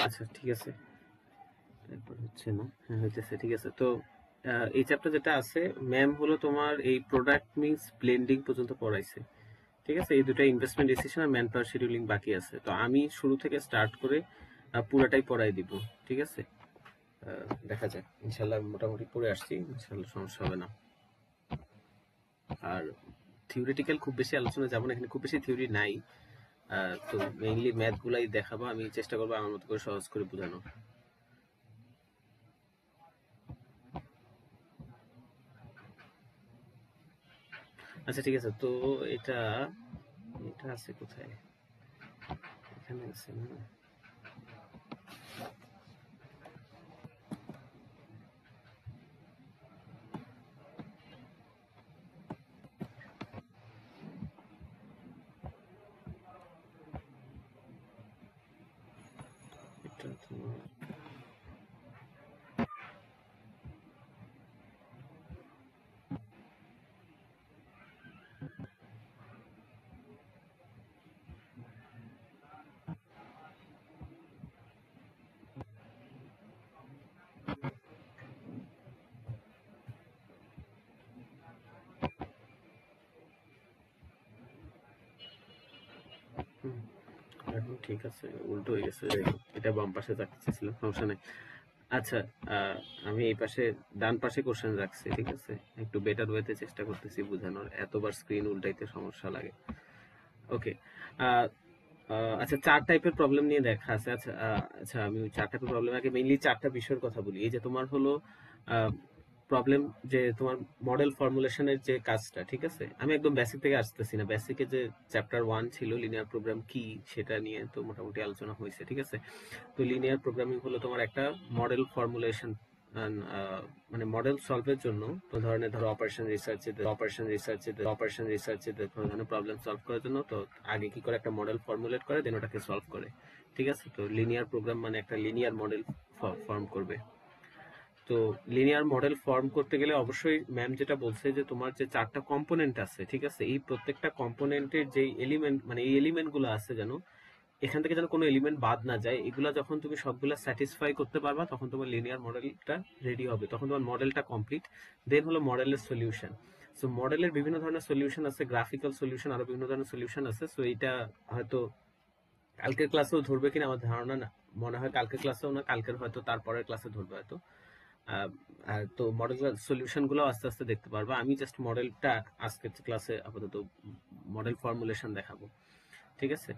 আচ্ছা ঠিক আছে, তারপর হচ্ছে না, হ্যাঁ হইতেছে, ঠিক আছে। তো এই চ্যাপ্টার যেটা আছে, ম্যাম হলো তোমার এই প্রোডাক্ট মিক্স ব্লেন্ডিং পর্যন্ত পড়াইছে, ঠিক আছে। এই দুটো ইনভেস্টমেন্ট ডিসিশন আর ম্যান পাওয়ার শিডিউলিং বাকি আছে। তো আমি শুরু থেকে স্টার্ট করে পুরাটাই পড়াই দিব, ঠিক আছে। দেখা যাক, ইনশাল্লাহ মোটামুটি পড়ে আসছি, ইনশাল্লাহ সমস্যা হবে না। আর থিওরিটিক্যাল খুব বেশি আলোচনা যাবো না, এখানে খুব বেশি থিওরি নাই। তো মেইনলি ম্যাথ গুলাই দেখাবো, আমি চেষ্টা করবো আমার মতো করে সহজ করে বোঝানো। আচ্ছা ঠিক আছে। তো এটা এটা আছে কোথায়, এখানে আছে না? এটা তোমার এখন ঠিক আছে, উল্টো হয়ে গেছে, এটা বাম পাশে রাখতেছিলাম, সমস্যা নেই। আচ্ছা, আমি এই পাশে ডান পাশে কোশ্চেন রাখছি, ঠিক আছে। একটু বেটার ওয়েতে চেষ্টা করতেছি বোঝানোর, এতবার স্ক্রিন উল্টাইতে সমস্যা লাগে। ওকে। আচ্ছা, 4 টাইপের প্রবলেম নিয়ে দেখা আছে। আচ্ছা আচ্ছা, আমি ওই 4 টাইপের প্রবলেম আগে মেইনলি 4টা বিষয়ের কথা বলি। এই যে তোমার হলো প্রবলেম, যে তোমার মডেল ফর্মুলেশনের যে কাজটা, ঠিক আছে। আমি একদম বেসিক থেকে আসতেছি না, বেসিকে যে চ্যাপ্টার 1 ছিল লিনিয়ার প্রোগ্রাম কি, সেটা নিয়ে তো মোটামুটি আলোচনা হয়েছে, ঠিক আছে। তো লিনিয়ার প্রোগ্রামিং হলো তোমার একটা মডেল ফর্মুলেশন, মানে মডেল সলভের জন্য ধরো অপারেশন রিসার্চে কোনো ধরনের প্রবলেম সলভ করার জন্য তো আগে কি করে একটা মডেল ফর্মুলেট করে দেন ওটাকে সলভ করে, ঠিক আছে। তো লিনিয়ার প্রোগ্রাম মানে একটা লিনিয়ার মডেল ফর্ম করবে। তো লিনিয়ার মডেল ফর্ম করতে গেলে অবশ্যই ম্যাম যেটা বলছে যে তোমার যে 4টা কম্পোনেন্ট আছে, ঠিক আছে, এই প্রত্যেকটা কম্পোনেন্টের যে এলিমেন্ট, মানে এই এলিমেন্ট গুলো আছে যেন এখান থেকে যেন কোনো এলিমেন্ট বাদ না যায়, এগুলা যখন তুমি সবগুলা স্যাটিসফাই করতে পারবা তখন তোমার লিনিয়ার মডেলটা রেডি হবে, তখন তোমার মডেলটা কমপ্লিট। দেন হলো মডেলের সলিউশন। সো মডেলের বিভিন্ন ধরনের সলিউশন আছে, গ্রাফিক্যাল সলিউশন, আরো বিভিন্ন ধরনের সলিউশন আছে। সো এইটা হয়তো কালকের ক্লাসেও ধরবে কিনা আমার ধারণা না, মনে হয় কালকের ক্লাসেও না, কালকের হয়তো তারপরের ক্লাসে ধরবে হয়তো। তো মডেল সলিউশন গুলো আস্তে আস্তে দেখতে পারবা। আমি জাস্ট মডেলটা আজকের ক্লাসে আপাতত মডেল ফর্মুলেশন দেখাবো, ঠিক আছে।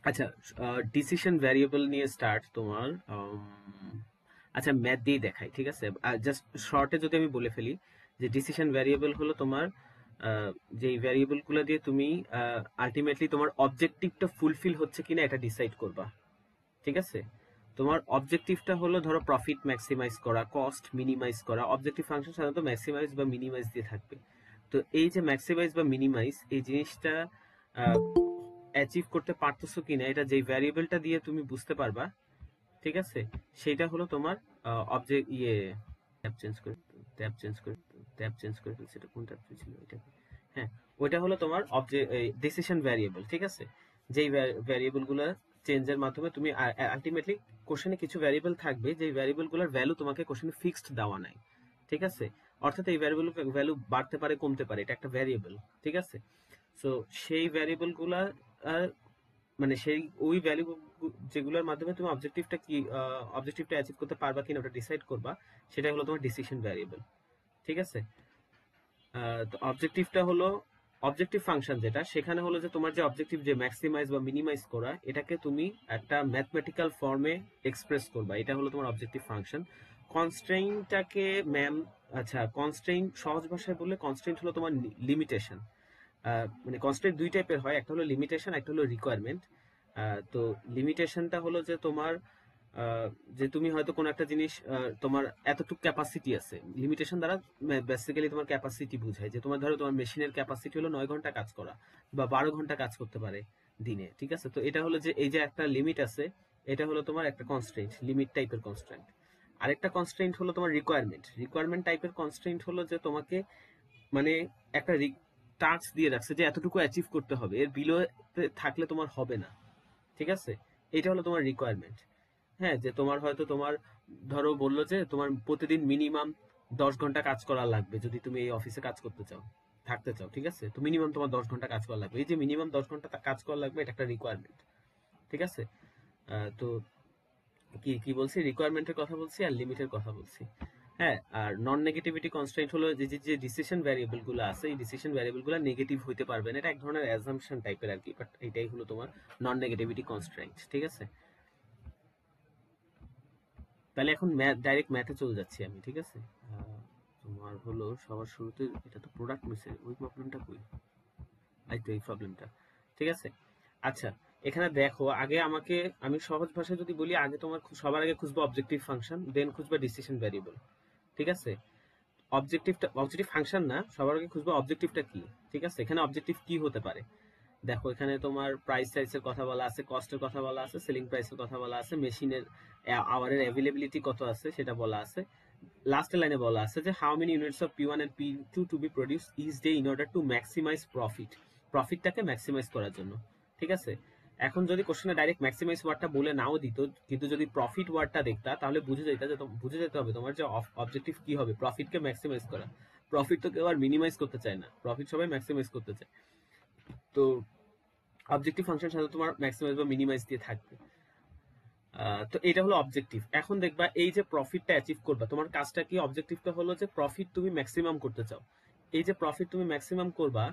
আচ্ছা, ডিসিশন ভ্যারিয়েবল নিয়ে স্টার্ট তোমার। আচ্ছা, ম্যাথ দিয়ে দেখাই, ঠিক আছে। জাস্ট শর্টে যদি আমি বলে ফেলি যে ডিসিশন ভ্যারিয়েবল হলো তোমার যে ভ্যারিয়েবল গুলো দিয়ে তুমি আলটিমেটলি তোমার অবজেক্টিভটা ফুলফিল হচ্ছে কিনা এটা ডিসাইড করবা, ঠিক আছে। তোমার অবজেক্টিভটা হলো ধরো প্রফিট ম্যাক্সিমাইজ করা, কস্ট মিনিমাইজ করা। অবজেক্টিভ ফাংশন সাধারণত ম্যাক্সিমাইজ বা মিনিমাইজ দিয়ে থাকবে। তো এই যে ম্যাক্সিমাইজ বা মিনিমাইজ এই জিনিসটা অ্যাচিভ করতে পারতেছো কিনা এটা যেই ভ্যারিয়েবলটা দিয়ে তুমি বুঝতে পারবা, ঠিক আছে। সেইটা হলো তোমার অবজেক্ট ট্যাব চেঞ্জ করে ট্যাব চেঞ্জ করে ফেলছি, এটা কোন ট্যাব ছিল এটা? হ্যাঁ, ওইটা হলো তোমার ডিসিশন ভ্যারিয়েবল, ঠিক আছে। যেই ভ্যারিয়েবল গুলো চেঞ্জের মাধ্যমে তুমি আলটিমেটলি কোশ্চেনে কিছু ভ্যারিয়েবল থাকবে যেই ভ্যারিয়েবল গুলোর ভ্যালু তোমাকে কোশ্চেনে ফিক্সড দেওয়া নাই, ঠিক আছে। অর্থাৎ এই ভ্যারিয়েবল ভ্যালু বাড়তে পারে কমতে পারে, এটা একটা ভ্যারিয়েবল, ঠিক আছে। সো সেই ভ্যারিয়েবল গুলা মানে সেই ওই ভ্যালু যেগুলোর মাধ্যমে তুমি অবজেক্টিভটা অ্যাচিভ করতে পারবা কিনা ওটা ডিসাইড করবা, সেটা হলো তোমার ডিসিশন ভ্যারিয়েবল, ঠিক আছে। তো অবজেক্টিভটা হলো অবজেক্টিভ ফাংশন যেটা, সেখানে হলো যে তোমার যে অবজেক্টিভ যে ম্যাক্সিমাইজ বা মিনিমাইজ করা, এটাকে তুমি একটা ম্যাথমেটিক্যাল ফর্মে এক্সপ্রেস করবা, এটা হলো তোমার অবজেক্টিভ ফাংশন। কনস্ট্রেইনটাকে ম্যাম, আচ্ছা কনস্ট্রেইন সহজ ভাষায় বললে কনস্ট্রেইন হলো তোমার লিমিটেশন। মানে কনস্ট্রেন্ট দুই টাইপের হয়, একটা হলো লিমিটেশন, একটা হলো রিকোয়ারমেন্ট। তো লিমিটেশনটা হলো যে তোমার যে তুমি হয়তো কোনো একটা জিনিস তোমার এতটুকু ক্যাপাসিটি আছে, লিমিটেশন দ্বারা বেসিক্যালি তোমার ক্যাপাসিটি বোঝায় যে তোমার ধরো তোমার মেশিনের ক্যাপাসিটি হলো 9 ঘন্টা কাজ করা বা 12 ঘন্টা কাজ করতে পারে দিনে, ঠিক আছে। তো এটা হলো যে এই যে একটা লিমিট আছে, এটা হলো তোমার একটা কনস্ট্রেন্ট, লিমিট টাইপের কনস্ট্রেন্ট। আরেকটা কনস্ট্রেন্ট হলো তোমার রিকোয়ারমেন্ট টাইপের কনস্ট্রেন্ট হলো যে তোমাকে মানে একটা টাস্ক দিয়ে রাখছে যে এতটুকু অ্যাচিভ করতে হবে, এর বিলো থাকলে তোমার হবে না, ঠিক আছে, এটা হলো তোমার রিকোয়ারমেন্ট। হ্যাঁ, যে তোমার হয়তো তোমার ধরো বললো যে তোমার প্রতিদিন মিনিমাম 10 ঘন্টা কাজ করা লাগবে যদি তুমি এই অফিসে কাজ করতে চাও, থাকতে চাও, ঠিক আছে, তো মিনিমাম তোমার 10 ঘন্টা কাজ করা লাগবে। এই যে মিনিমাম 10 ঘন্টা কাজ করা লাগবে, এটা একটা রিকোয়ারমেন্ট। ঠিক আছে, তো কি কি বলছি, রিকোয়ারমেন্টের কথা বলছি আর লিমিটের কথা বলছি। হ্যাঁ, আর নন নেগেটিভিটি কনস্ট্রেন্ট হলো যে যে ডিসিশন ভ্যারিয়েবল গুলো আছে, এই ডিসিশন ভ্যারিয়েবল গুলো নেগেটিভ হইতে পারবে না, এটা এক ধরনের অ্যাজাম্পশন টাইপের আর কি, বাট এটাই হলো তোমার নন নেগেটিভিটি কনস্ট্রেন্ট। ঠিক আছে, তাহলে এখন ডাইরেক্ট ম্যাথে চলে যাচ্ছি আমি। ঠিক আছে, তোমার হলো সবার শুরুতে এটা তো প্রোডাক্ট মিসের ওই প্রবলেমটা কই, এই তো এই প্রবলেমটা। ঠিক আছে, আচ্ছা, এখানে দেখো আগে আমাকে, আমি সহজ ভাষায় যদি বলি, আগে তোমার সবার আগে খুঁজবো অবজেক্টিভ ফাংশন, দেন খুঁজবে ডিসিশন ভ্যারিয়েবল। ঠিক আছে, অবজেক্টিভ ফাংশন না, সবার আগে খুঁজবো অবজেক্টিভটা কি। ঠিক আছে, এখানে অবজেক্টিভ কি হতে পারে, দেখো এখানে তোমার প্রাইস সাইজের কথা বলা আছে, কস্টের কথা বলা আছে, সেলিং প্রাইসের কথা বলা আছে, মেশিনের আওয়ারের অ্যাভেলেবিলিটি কত আছে সেটা বলা আছে। লাস্টের লাইনে বলা আছে যে how many units of P1 and P2 to be produce each day in order to maximise profit, প্রফিটটাকে ম্যাক্সিমাইজ করার জন্য। ঠিক আছে, এখন যদি কোশ্চেনে ডাইরেক্ট ম্যাক্সিমাইজ ওয়ার্ডটা বলে নাও দিত, কিন্তু যদি প্রফিট ওয়ার্ডটা দেখতা তাহলে বুঝে যেতে হবে তোমার যে অবজেক্টিভ কি হবে, প্রফিটকে ম্যাক্সিমাইজ করা। প্রফিট তো কেউ আর মিনিমাইজ করতে চায় না, প্রফিট সবাই ম্যাক্সিমাইজ করতে চায়। তো অবজেক্টিভ ফাংশন সাথে তোমার ম্যাক্সিমাইজ বা মিনিমাইজ দিয়ে থাকবে। তো এটা হলো অবজেক্টিভ। এখন দেখবা এই যে প্রফিটটা অ্যাচিভ করবা, তোমার কাজটা কি, অবজেক্টিভটা হলো যে প্রফিট তুমি ম্যাক্সিমাম করতে চাও। এই যে প্রফিট তুমি ম্যাক্সিমাম করবা,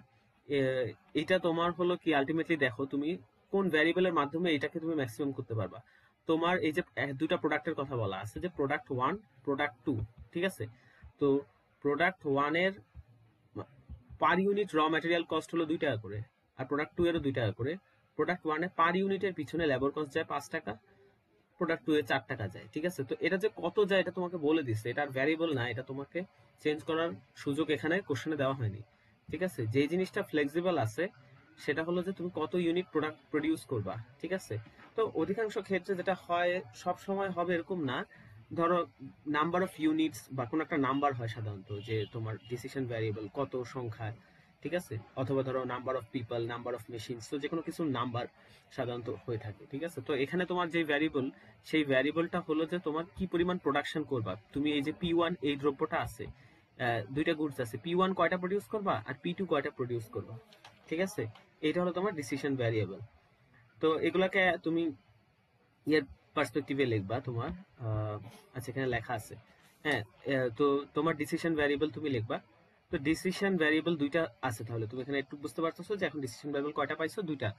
এটা তোমার হলো কি আলটিমেটলি দেখো তুমি কোন ভ্যারিয়েবলের মাধ্যমে এটাকে তুমি ম্যাক্সিমাম করতে পারবা। তোমার এই যে দুটা প্রোডাক্টের কথা বলা আছে, যে প্রোডাক্ট 1, প্রোডাক্ট 2। ঠিক আছে, তো প্রোডাক্ট 1 এর পার ইউনিট র ম্যাটেরিয়াল কস্ট হলো 2 টাকা করে, আর প্রোডাক্ট 2 এরও 2 টাকা করে। প্রোডাক্ট 1 এ পার ইউনিটের পিছনে লেবার কস্ট যায় 5 টাকা, প্রোডাক্ট 2 এ 4 টাকা যায়। ঠিক আছে, তো এটা যে কত যায় এটা তোমাকে বলে দিচ্ছে, এটা ভ্যারিয়েবল না, এটা তোমাকে চেঞ্জ করার সুযোগ এখানে কোশ্চেনে দেওয়া হয়নি। ঠিক আছে, যে জিনিসটা ফ্লেক্সিবল আছে সেটা হলো যে তুমি কত ইউনিট প্রোডাক্ট প্রডিউস করবা। ঠিক আছে, তো অধিকাংশ ক্ষেত্রে যেটা হয়, সব সময় হবে এরকম না। ধরো নাম্বার অফ ইউনিটস বা কোনো একটা নাম্বার হয় সাধারণত, যে তোমার ডিসিশন ভ্যারিয়েবল কত সংখ্যা। ঠিক আছে, অথবা ধরো number of people, number of machines, তো যে কোনো কিছু নাম্বার সাধারণত হয়ে থাকে। ঠিক আছে, তো এখানে তোমার যে ভ্যারিয়েবল, সেই ভ্যারিয়েবলটা হলো যে তোমার কি পরিমাণ প্রোডাকশন করবা তুমি। এই যে P1 এই দ্রব্যটা আছে, দুইটা গুডস আছে, P1 কয়টা প্রডিউস করবা আর P2 কয়টা প্রডিউস করবা। ঠিক আছে, এটা হলো তোমার ডিসিশন ভ্যারিয়েবল। তো এগুলাকে তুমি ইয়ের পার্সপেক্টিভে লিখবা তোমার, আচ্ছা এখানে লেখা আছে। হ্যাঁ, তো তোমার ডিসিশন ভ্যারিয়েবল তুমি লিখবা। তো ডিসিশন ভ্যারিয়েবল দুইটা আছে, তাহলে তুমি এখানে একটু বুঝতে পারতেছো যে এখন ডিসিশন ভ্যারিয়েবল কয়টা পাইছো, দুইটা।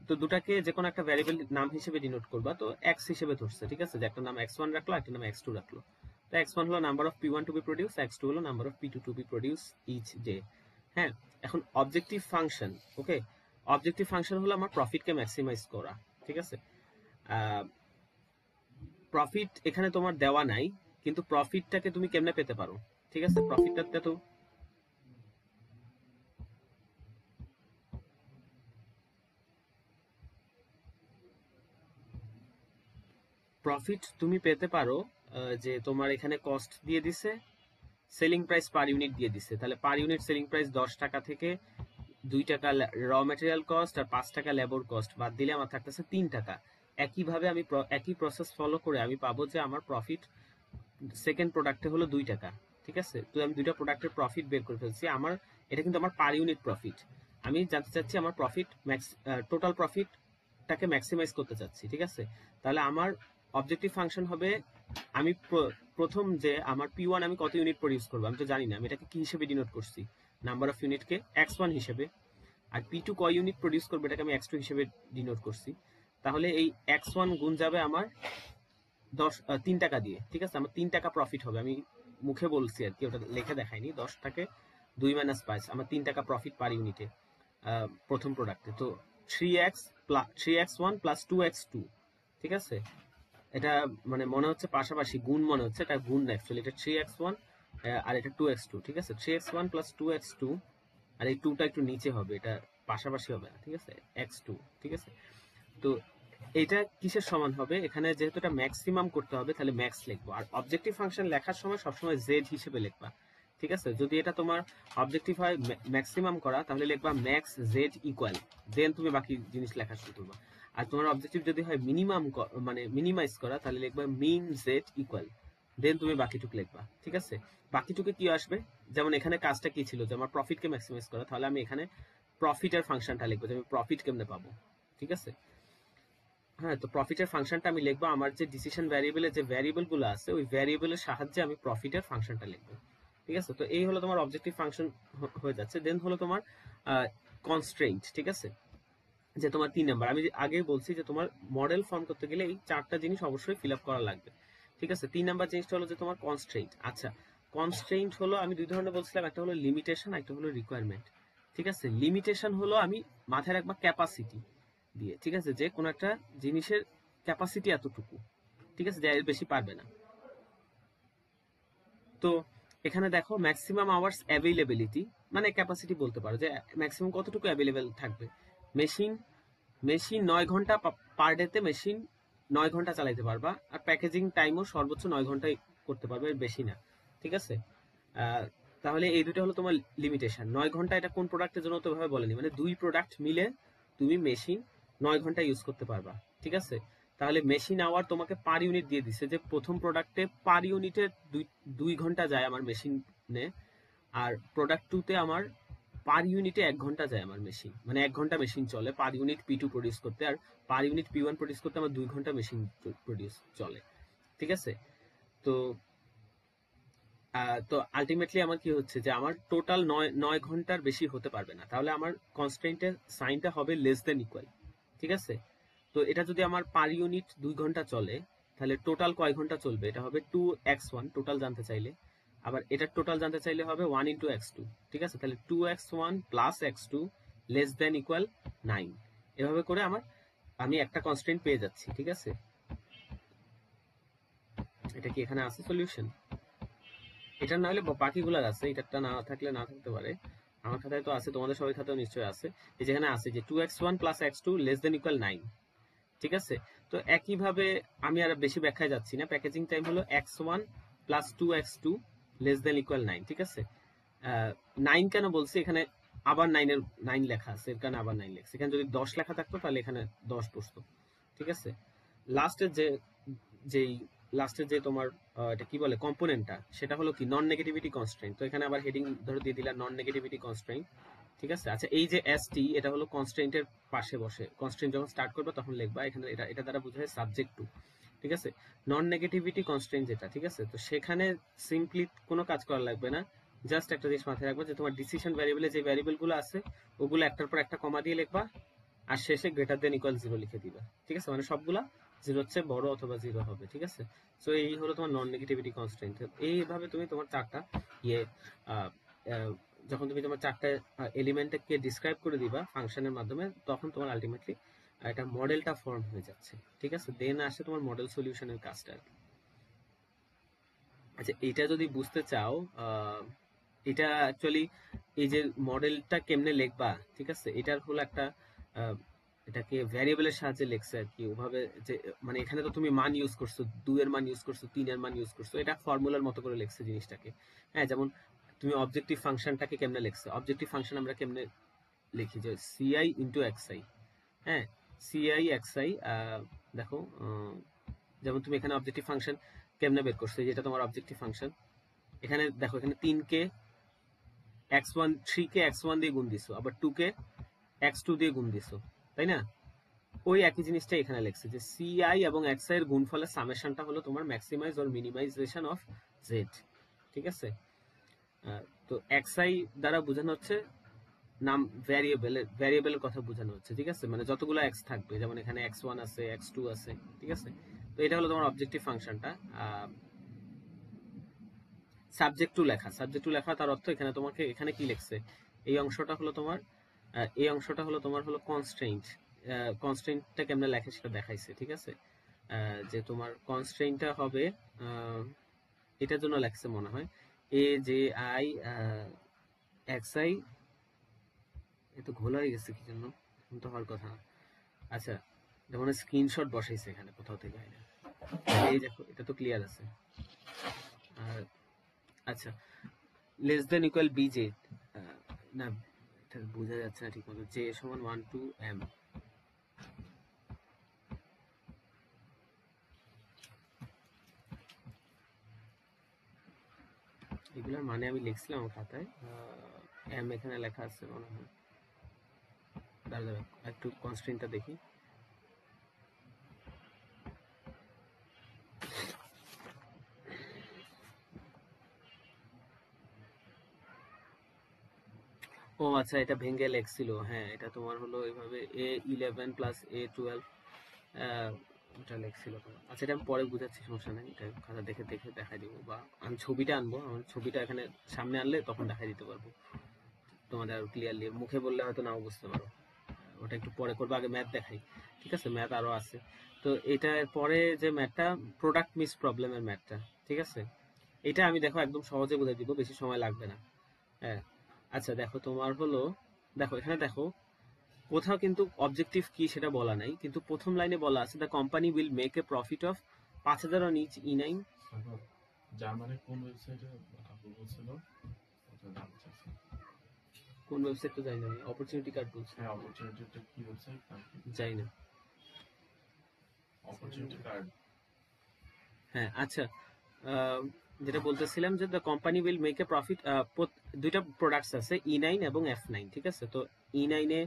তো দুটাকে যে কোনো একটা ভ্যারিয়েবল নাম হিসেবে ডিনোট করবা, তো এক্স হিসেবে ধরছে। ঠিক আছে, যে একটা নাম x1 রাখলো, একটা নাম x2 রাখলো। তো x1 হলো number of P1 to be produce, x2 হলো number of P2 to be produce each day. হ্যাঁ, এখন objective function, okay, objective function হলো আমার প্রফিটকে ম্যাক্সিমাইজ করা। ঠিক আছে, প্রফিট এখানে তোমার দেওয়া নাই, কিন্তু প্রফিটটাকে তুমি কেমনে পেতে পারো। ঠিক আছে, প্রফিটটাতে তো প্রফিট তুমি পেতে পারো, যে তোমার এখানে কস্ট দিয়ে দিছে, সেলিং প্রাইস পার ইউনিট দিয়ে দিছে, তাহলে পার ইউনিট সেলিং প্রাইস 10 টাকা থেকে 2 টাকা র ম্যাটেরিয়াল কস্ট আর 5 টাকা লেবার কস্ট বাদ দিলে আমার থাকতেছে 3 টাকা। একইভাবে আমি একই প্রসেস ফলো করে আমি পাবো যে আমার প্রফিট সেকেন্ড প্রোডাক্টে হলো 2 টাকা। ঠিক আছে, তো আমি দুইটা প্রোডাক্টের প্রফিট বের করে ফেলছি, আমার এটা কিন্তু আমার পার ইউনিট প্রফিট। আমি জানতে চাচ্ছি আমার প্রফিট টোটাল প্রফিটটাকে ম্যাক্সিমাইজ করতে চাচ্ছি। ঠিক আছে, তাহলে আমার অবজেক্টিভ ফাংশন হবে, আমি প্রথম যে আমার P1 আমি কত ইউনিট প্রডিউস করবো আমি তো জানি না, আমি এটাকে কি হিসেবে ডিনোট করছি, নাম্বার অফ ইউনিটকে x1 হিসেবে, আর P2 কয় ইউনিট প্রডিউস করবে এটাকে আমি x2 হিসেবে ডিনোট করছি। তাহলে এই x1 গুণ যাবে আমার 3 টাকা দিয়ে। ঠিক আছে, আমার 3 টাকা প্রফিট হবে, আমি মুখে বলছি আর কি, ওটা লেখে দেখাইনি। 10 টাকে 2 - 5 আমার 3 টাকা প্রফিট পার ইউনিটে প্রথম প্রোডাক্টে। তো 3x1 প্লাস 2x2। ঠিক আছে, এটা মানে মনে হচ্ছে পাশাপাশি গুণ, মনে হচ্ছে এটা গুণ না, অ্যাকচুয়ালি এটা 3x1 আর এটা 2x2। ঠিক আছে, 3x1 প্লাস 2x2, আর এই 2টা একটু নিচে হবে, এটা পাশাপাশি হবে না। ঠিক আছে, x2। ঠিক আছে, তো এটা কিসের সমান হবে, এখানে যেহেতু এটা ম্যাক্সিমাম করতে হবে তাহলে ম্যাক্স লিখবো, আর অবজেক্টিভ ফাংশন লেখার সময় সবসময় জেড হিসেবে লিখবা। ঠিক আছে, যদি এটা তোমার অবজেক্টিভ হয় ম্যাক্সিমাম করা, তাহলে লিখবা ম্যাক্স জেড ইকুয়াল, দেন তুমি বাকি জিনিস লেখা শুরু করবা। আর তোমার অবজেক্টিভ যদি হয় মিনিমাম, মানে মিনিমাইজ করা, তাহলে লিখবা মিন জেড ইকুয়াল, দেন তুমি বাকিটুকু লিখবা। ঠিক আছে, বাকিটুকু কি আসবে, যেমন এখানে কাজটা কি ছিল যে আমার প্রফিটকে ম্যাক্সিমাইজ করা, তাহলে আমি এখানে প্রফিটের ফাংশনটা লিখবো, যে আমি প্রফিট কেমনে পাবো। ঠিক আছে, হ্যাঁ, তো প্রফিটের ফাংশনটা আমি লিখবো, আমার যে ডিসিশন ভ্যারিয়েবলের যে ভ্যারিয়েবল গুলো আছে ওই ভ্যারিয়েবলের সাহায্যে আমি প্রফিটের ফাংশনটা লিখবো। ঠিক আছে, তো এই হলো তোমার অবজেক্টিভ ফাংশন হয়ে যাচ্ছে। দেন হলো তোমার কনস্ট্রেইন্ট। ঠিক আছে, যে তোমার 3 নাম্বার, আমি আগেই বলছি যে তোমার মডেল ফর্ম করতে গেলে এই 4টা জিনিস অবশ্যই ফিল আপ করা লাগবে। ঠিক আছে, 3 নাম্বার জিনিসটা হলো যে তোমার কনস্ট্রেইন্ট। আচ্ছা, কনস্ট্রেইন্ট হলো আমি দুই ধরনের বলছিলাম, একটা হলো লিমিটেশন, একটা হলো রিকোয়ারমেন্ট। ঠিক আছে, লিমিটেশন হলো আমি মাথায় রাখবা ক্যাপাসিটি দিয়ে। ঠিক আছে, যে কোনো একটা জিনিসের ক্যাপাসিটি এতটুকু। ঠিক আছে, যে এর বেশি পারবে না। তো এখানে দেখো ম্যাক্সিমাম আওয়ার্স অ্যাভেইলেবিলিটি, মানে ক্যাপাসিটি বলতে পারো যে ম্যাক্সিমাম কতটুকু অ্যাভেলেবেল থাকবে। মেশিন মেশিন 9 ঘন্টা পার ডেতে মেশিন 9 ঘন্টা চালাইতে পারবা, আর প্যাকেজিং টাইমও সর্বোচ্চ 9 ঘন্টায় করতে পারবে, এর বেশি না। ঠিক আছে, আহ, তাহলে এই দুটো হলো তোমার লিমিটেশন। 9 ঘন্টা এটা কোন প্রোডাক্টের জন্য তো ভাবে বলেনি, মানে দুই প্রোডাক্ট মিলে তুমি মেশিন 9 ঘন্টা ইউজ করতে পারবা। ঠিক আছে, তাহলে মেশিন আওয়ার তোমাকে পার ইউনিট দিয়ে দিছে, যে প্রথম প্রোডাক্টে পার ইউনিটে 2 ঘন্টা যায় আমার মেশিনে, আর প্রোডাক্ট টুতে আমার পার ইউনিটে 1 ঘন্টা যায় আমার মেশিন, মানে 1 ঘন্টা মেশিন চলে পার ইউনিট P2 প্রডিউস করতে, আর পার ইউনিট P1 প্রডিউস করতে আমার 2 ঘন্টা মেশিন প্রডিউস চলে। ঠিক আছে, তো তো আলটিমেটলি আমার কি হচ্ছে যে আমার টোটাল 9 ঘন্টার বেশি হতে পারবে না, তাহলে আমার কনস্ট্রেন্টের সাইনটা হবে লেস দেন ইকুয়াল। ঠিক আছে, তো এটা যদি আমার পার ইউনিট 2 ঘন্টা চলে, তাহলে টোটাল কয় ঘন্টা চলবে, এটা হবে 2x1 টোটাল জানতে চাইলে, আবার এটা টোটাল জানতে চাইলে হবে 1 ইন্টু x2। ঠিক আছে, তাহলে 2x1 plus x2 less than equal 9। এভাবে করে আমি একটা কনস্ট্রেন্ট পেয়ে যাচ্ছি। ঠিক আছে, এটা কি এখানে আছে সলিউশন? এটা না হলে বাকিগুলার আছে, এটারটা না থাকলে না থাকতে পারে। আমার খাতায় তো আছে, তোমাদের সবাই খাতায় নিশ্চয়ই আছে। এই যেখানে আছে যে 2x1 plus x2 less than equal 9। ঠিক আছে, তো একইভাবে আমি আর বেশি ব্যাখ্যায় যাচ্ছি না। প্যাকেজিং টাইম হলো x1 plus 2x2 less than equal 9। ঠিক আছে, 9 কেন বলছি, এখানে আবার 9 লেখা আছে, এর কারণে আবার 9 লেখছে। এখানে যদি 10 লেখা থাকতো তাহলে এখানে 10 বসতো। ঠিক আছে, লাস্টের যেই লাস্টের যে তোমার এটা কি বলে কম্পোনেন্টটা, সেটা হলো কি নন নেগেটিভিটি কনস্ট্রেইন্ট। তো এখানে আবার হেডিং ধরে দিয়ে দিলাম নন নেগেটিভিটি কনস্ট্রেইন্ট। ঠিক আছে, আচ্ছা, এই যে এসটি এটা হলো কনস্ট্রেইন্টের পাশে বসে, কনস্ট্রেইন্ট যখন স্টার্ট করবে তখন লিখবা এখানে, এটা দ্বারা বোঝায় সাবজেক্ট টু। ঠিক আছে, নন নেগেটিভিটি কনস্ট্রেইন্ট যেটা, ঠিক আছে, তো সেখানে সিম্পলি কোনো কাজ করা লাগবে না, জাস্ট একটা জিনিস মাথায় রাখবা যে তোমার ডিসিশন ভ্যারিয়েবলে যে ভ্যারিয়েবল গুলো আছে ওগুলো একটার পর একটা কমা দিয়ে লিখবা, আর শেষে গ্রেটার দেন ইকুয়াল 0 লিখে দিবা। ঠিক আছে, মানে সবগুলা 0 হচ্ছে বড় অথবা 0 হবে। ঠিক আছে, সো এই হলো তোমার নন নেগেটিভিটি কনস্ট্রেন্ট। এইভাবে তুমি তোমার 4টা ইয়ে আহ, আহ, যখন তুমি তোমার 4টা এলিমেন্টকে ডিসক্রাইব করে দিবা ফাংশনের মাধ্যমে, তখন তোমার আলটিমেটলি একটা মডেলটা ফর্ম হয়ে যাচ্ছে। ঠিক আছে, দেন আসে তোমার মডেল সলিউশনের কাজটা আর কি। আচ্ছা, এটা যদি বুঝতে চাও, এটা অ্যাকচুয়ালি এই যে মডেলটা কেমনে লিখবা, ঠিক আছে, এটার হলো একটা আহ, এটাকে ভ্যারিয়েবলের সাহায্যে লেখছে আর কি, ওভাবে যে মানে এখানে তো তুমি মান ইউজ করছো, 2 এর মান ইউজ করছো, 3 এর মান ইউজ করছো, এটা ফর্মুলার মতো করে লেখছে জিনিসটাকে। হ্যাঁ, যেমন তুমি অবজেক্টিভ ফাংশনটাকে কেমনে লেখছো, অবজেক্টিভ ফাংশন আমরা কেমনে লিখি যে সিআই ইন্টু এক্সআই। হ্যাঁ, সিআই এক্সআই, দেখো যেমন তুমি এখানে অবজেক্টিভ ফাংশন কেমনে বের করছো, যেটা তোমার অবজেক্টিভ ফাংশন, এখানে দেখো এখানে 3 কে x1, 3 কে x1 দিয়ে গুণ দিছো, আবার 2 কে x2 দিয়ে গুণ দিছো, তাই না? ওই একই জিনিসটা এখানে লিখছে যে সিআই এবং এক্সআই এর গুণফলের সামেশনটা হলো তোমার maximise or minimisation of Z. ঠিক আছে, তো এক্সআই দ্বারা বোঝানো হচ্ছে নাম ভ্যারিয়েবলের কথা বোঝানো হচ্ছে। ঠিক আছে, মানে যতগুলো এক্স থাকবে, যেমন এখানে x1 আছে, x2 আছে। ঠিক আছে, তো এটা হলো তোমার অবজেক্টিভ ফাংশনটা। সাবজেক্ট টু লেখা তার অর্থ এখানে তোমাকে এখানে কি লিখছে, এই অংশটা হলো তোমার হলো কনস্ট্রেইন্ট। কনস্ট্রেইন্টটা কেমনে লেখে সেটা দেখাইছে। ঠিক আছে, যে তোমার কনস্ট্রেইন্টটা হবে এটার জন্য লেখছে মনে হয় A J I x I, এত ঘোল হয়ে গেছে কি জন্য, তো হওয়ার কথা না। আচ্ছা, যেমন স্ক্রিনশট বসাইছে এখানে কোথাও থেকে, এই দেখো এটা তো ক্লিয়ার আছে। আর আচ্ছা, less than equal B J, না এটা বোঝা যাচ্ছে না ঠিক মতো, জে সমান 1 টু এম। এগুলোর মানে আমি লিখছিলাম আমার খাতায়, এম এখানে লেখা আছে মনে হয়। দাঁড়া দাঁড়া একটু কনস্ট্রেন্টটা দেখি। ও আচ্ছা, এটা ভেঙে লেখছিল, হ্যাঁ এটা তোমার হলো এইভাবে A11 প্লাস A12, ওটা লেখছিল তোমার। আচ্ছা এটা আমি পরে বুঝাচ্ছি, সমস্যা নেই, এটা খাতা দেখে দেখে দেখাই দিব, বা আমি ছবিটা আনবো, আমার ছবিটা এখানে সামনে আনলে তখন দেখাই দিতে পারবো তোমাদের আরো ক্লিয়ারলি। মুখে বললে হয়তো নাও বুঝতে পারো, ওটা একটু পরে করবো, আগে ম্যাথ দেখাই। ঠিক আছে, ম্যাথ আরো আছে। তো এটার পরে যে ম্যাথটা, প্রোডাক্ট মিক্স প্রবলেমের ম্যাথটা, ঠিক আছে, এটা আমি দেখো একদম সহজে বুঝাই দিব, বেশি সময় লাগবে না। হ্যাঁ, আচ্ছা দেখো তোমার হলো, দেখো এখানে দেখো কোথাও কিন্তু অবজেক্টিভ কি সেটা বলা নাই, কিন্তু প্রথম লাইনে বলা আছে the company will make a profit of 5,000 on each E9। জার্মানির কোন ওয়েবসাইটে আপু বলছিল ওটা দাম চাচ্ছে? কোন ওয়েবসাইট তো জানি না, আমি অপরচুনিটি কার্ড বলছি। হ্যাঁ, অপরচুনিটিটা কি ওয়েবসাইট? জানি না। Opportunity card. হ্যাঁ আচ্ছা, যেটা বলতেছিলাম যে the company will make a profit, দুইটা প্রোডাক্টস আছে E9 এবং F9, ঠিক আছে। তো E9 এ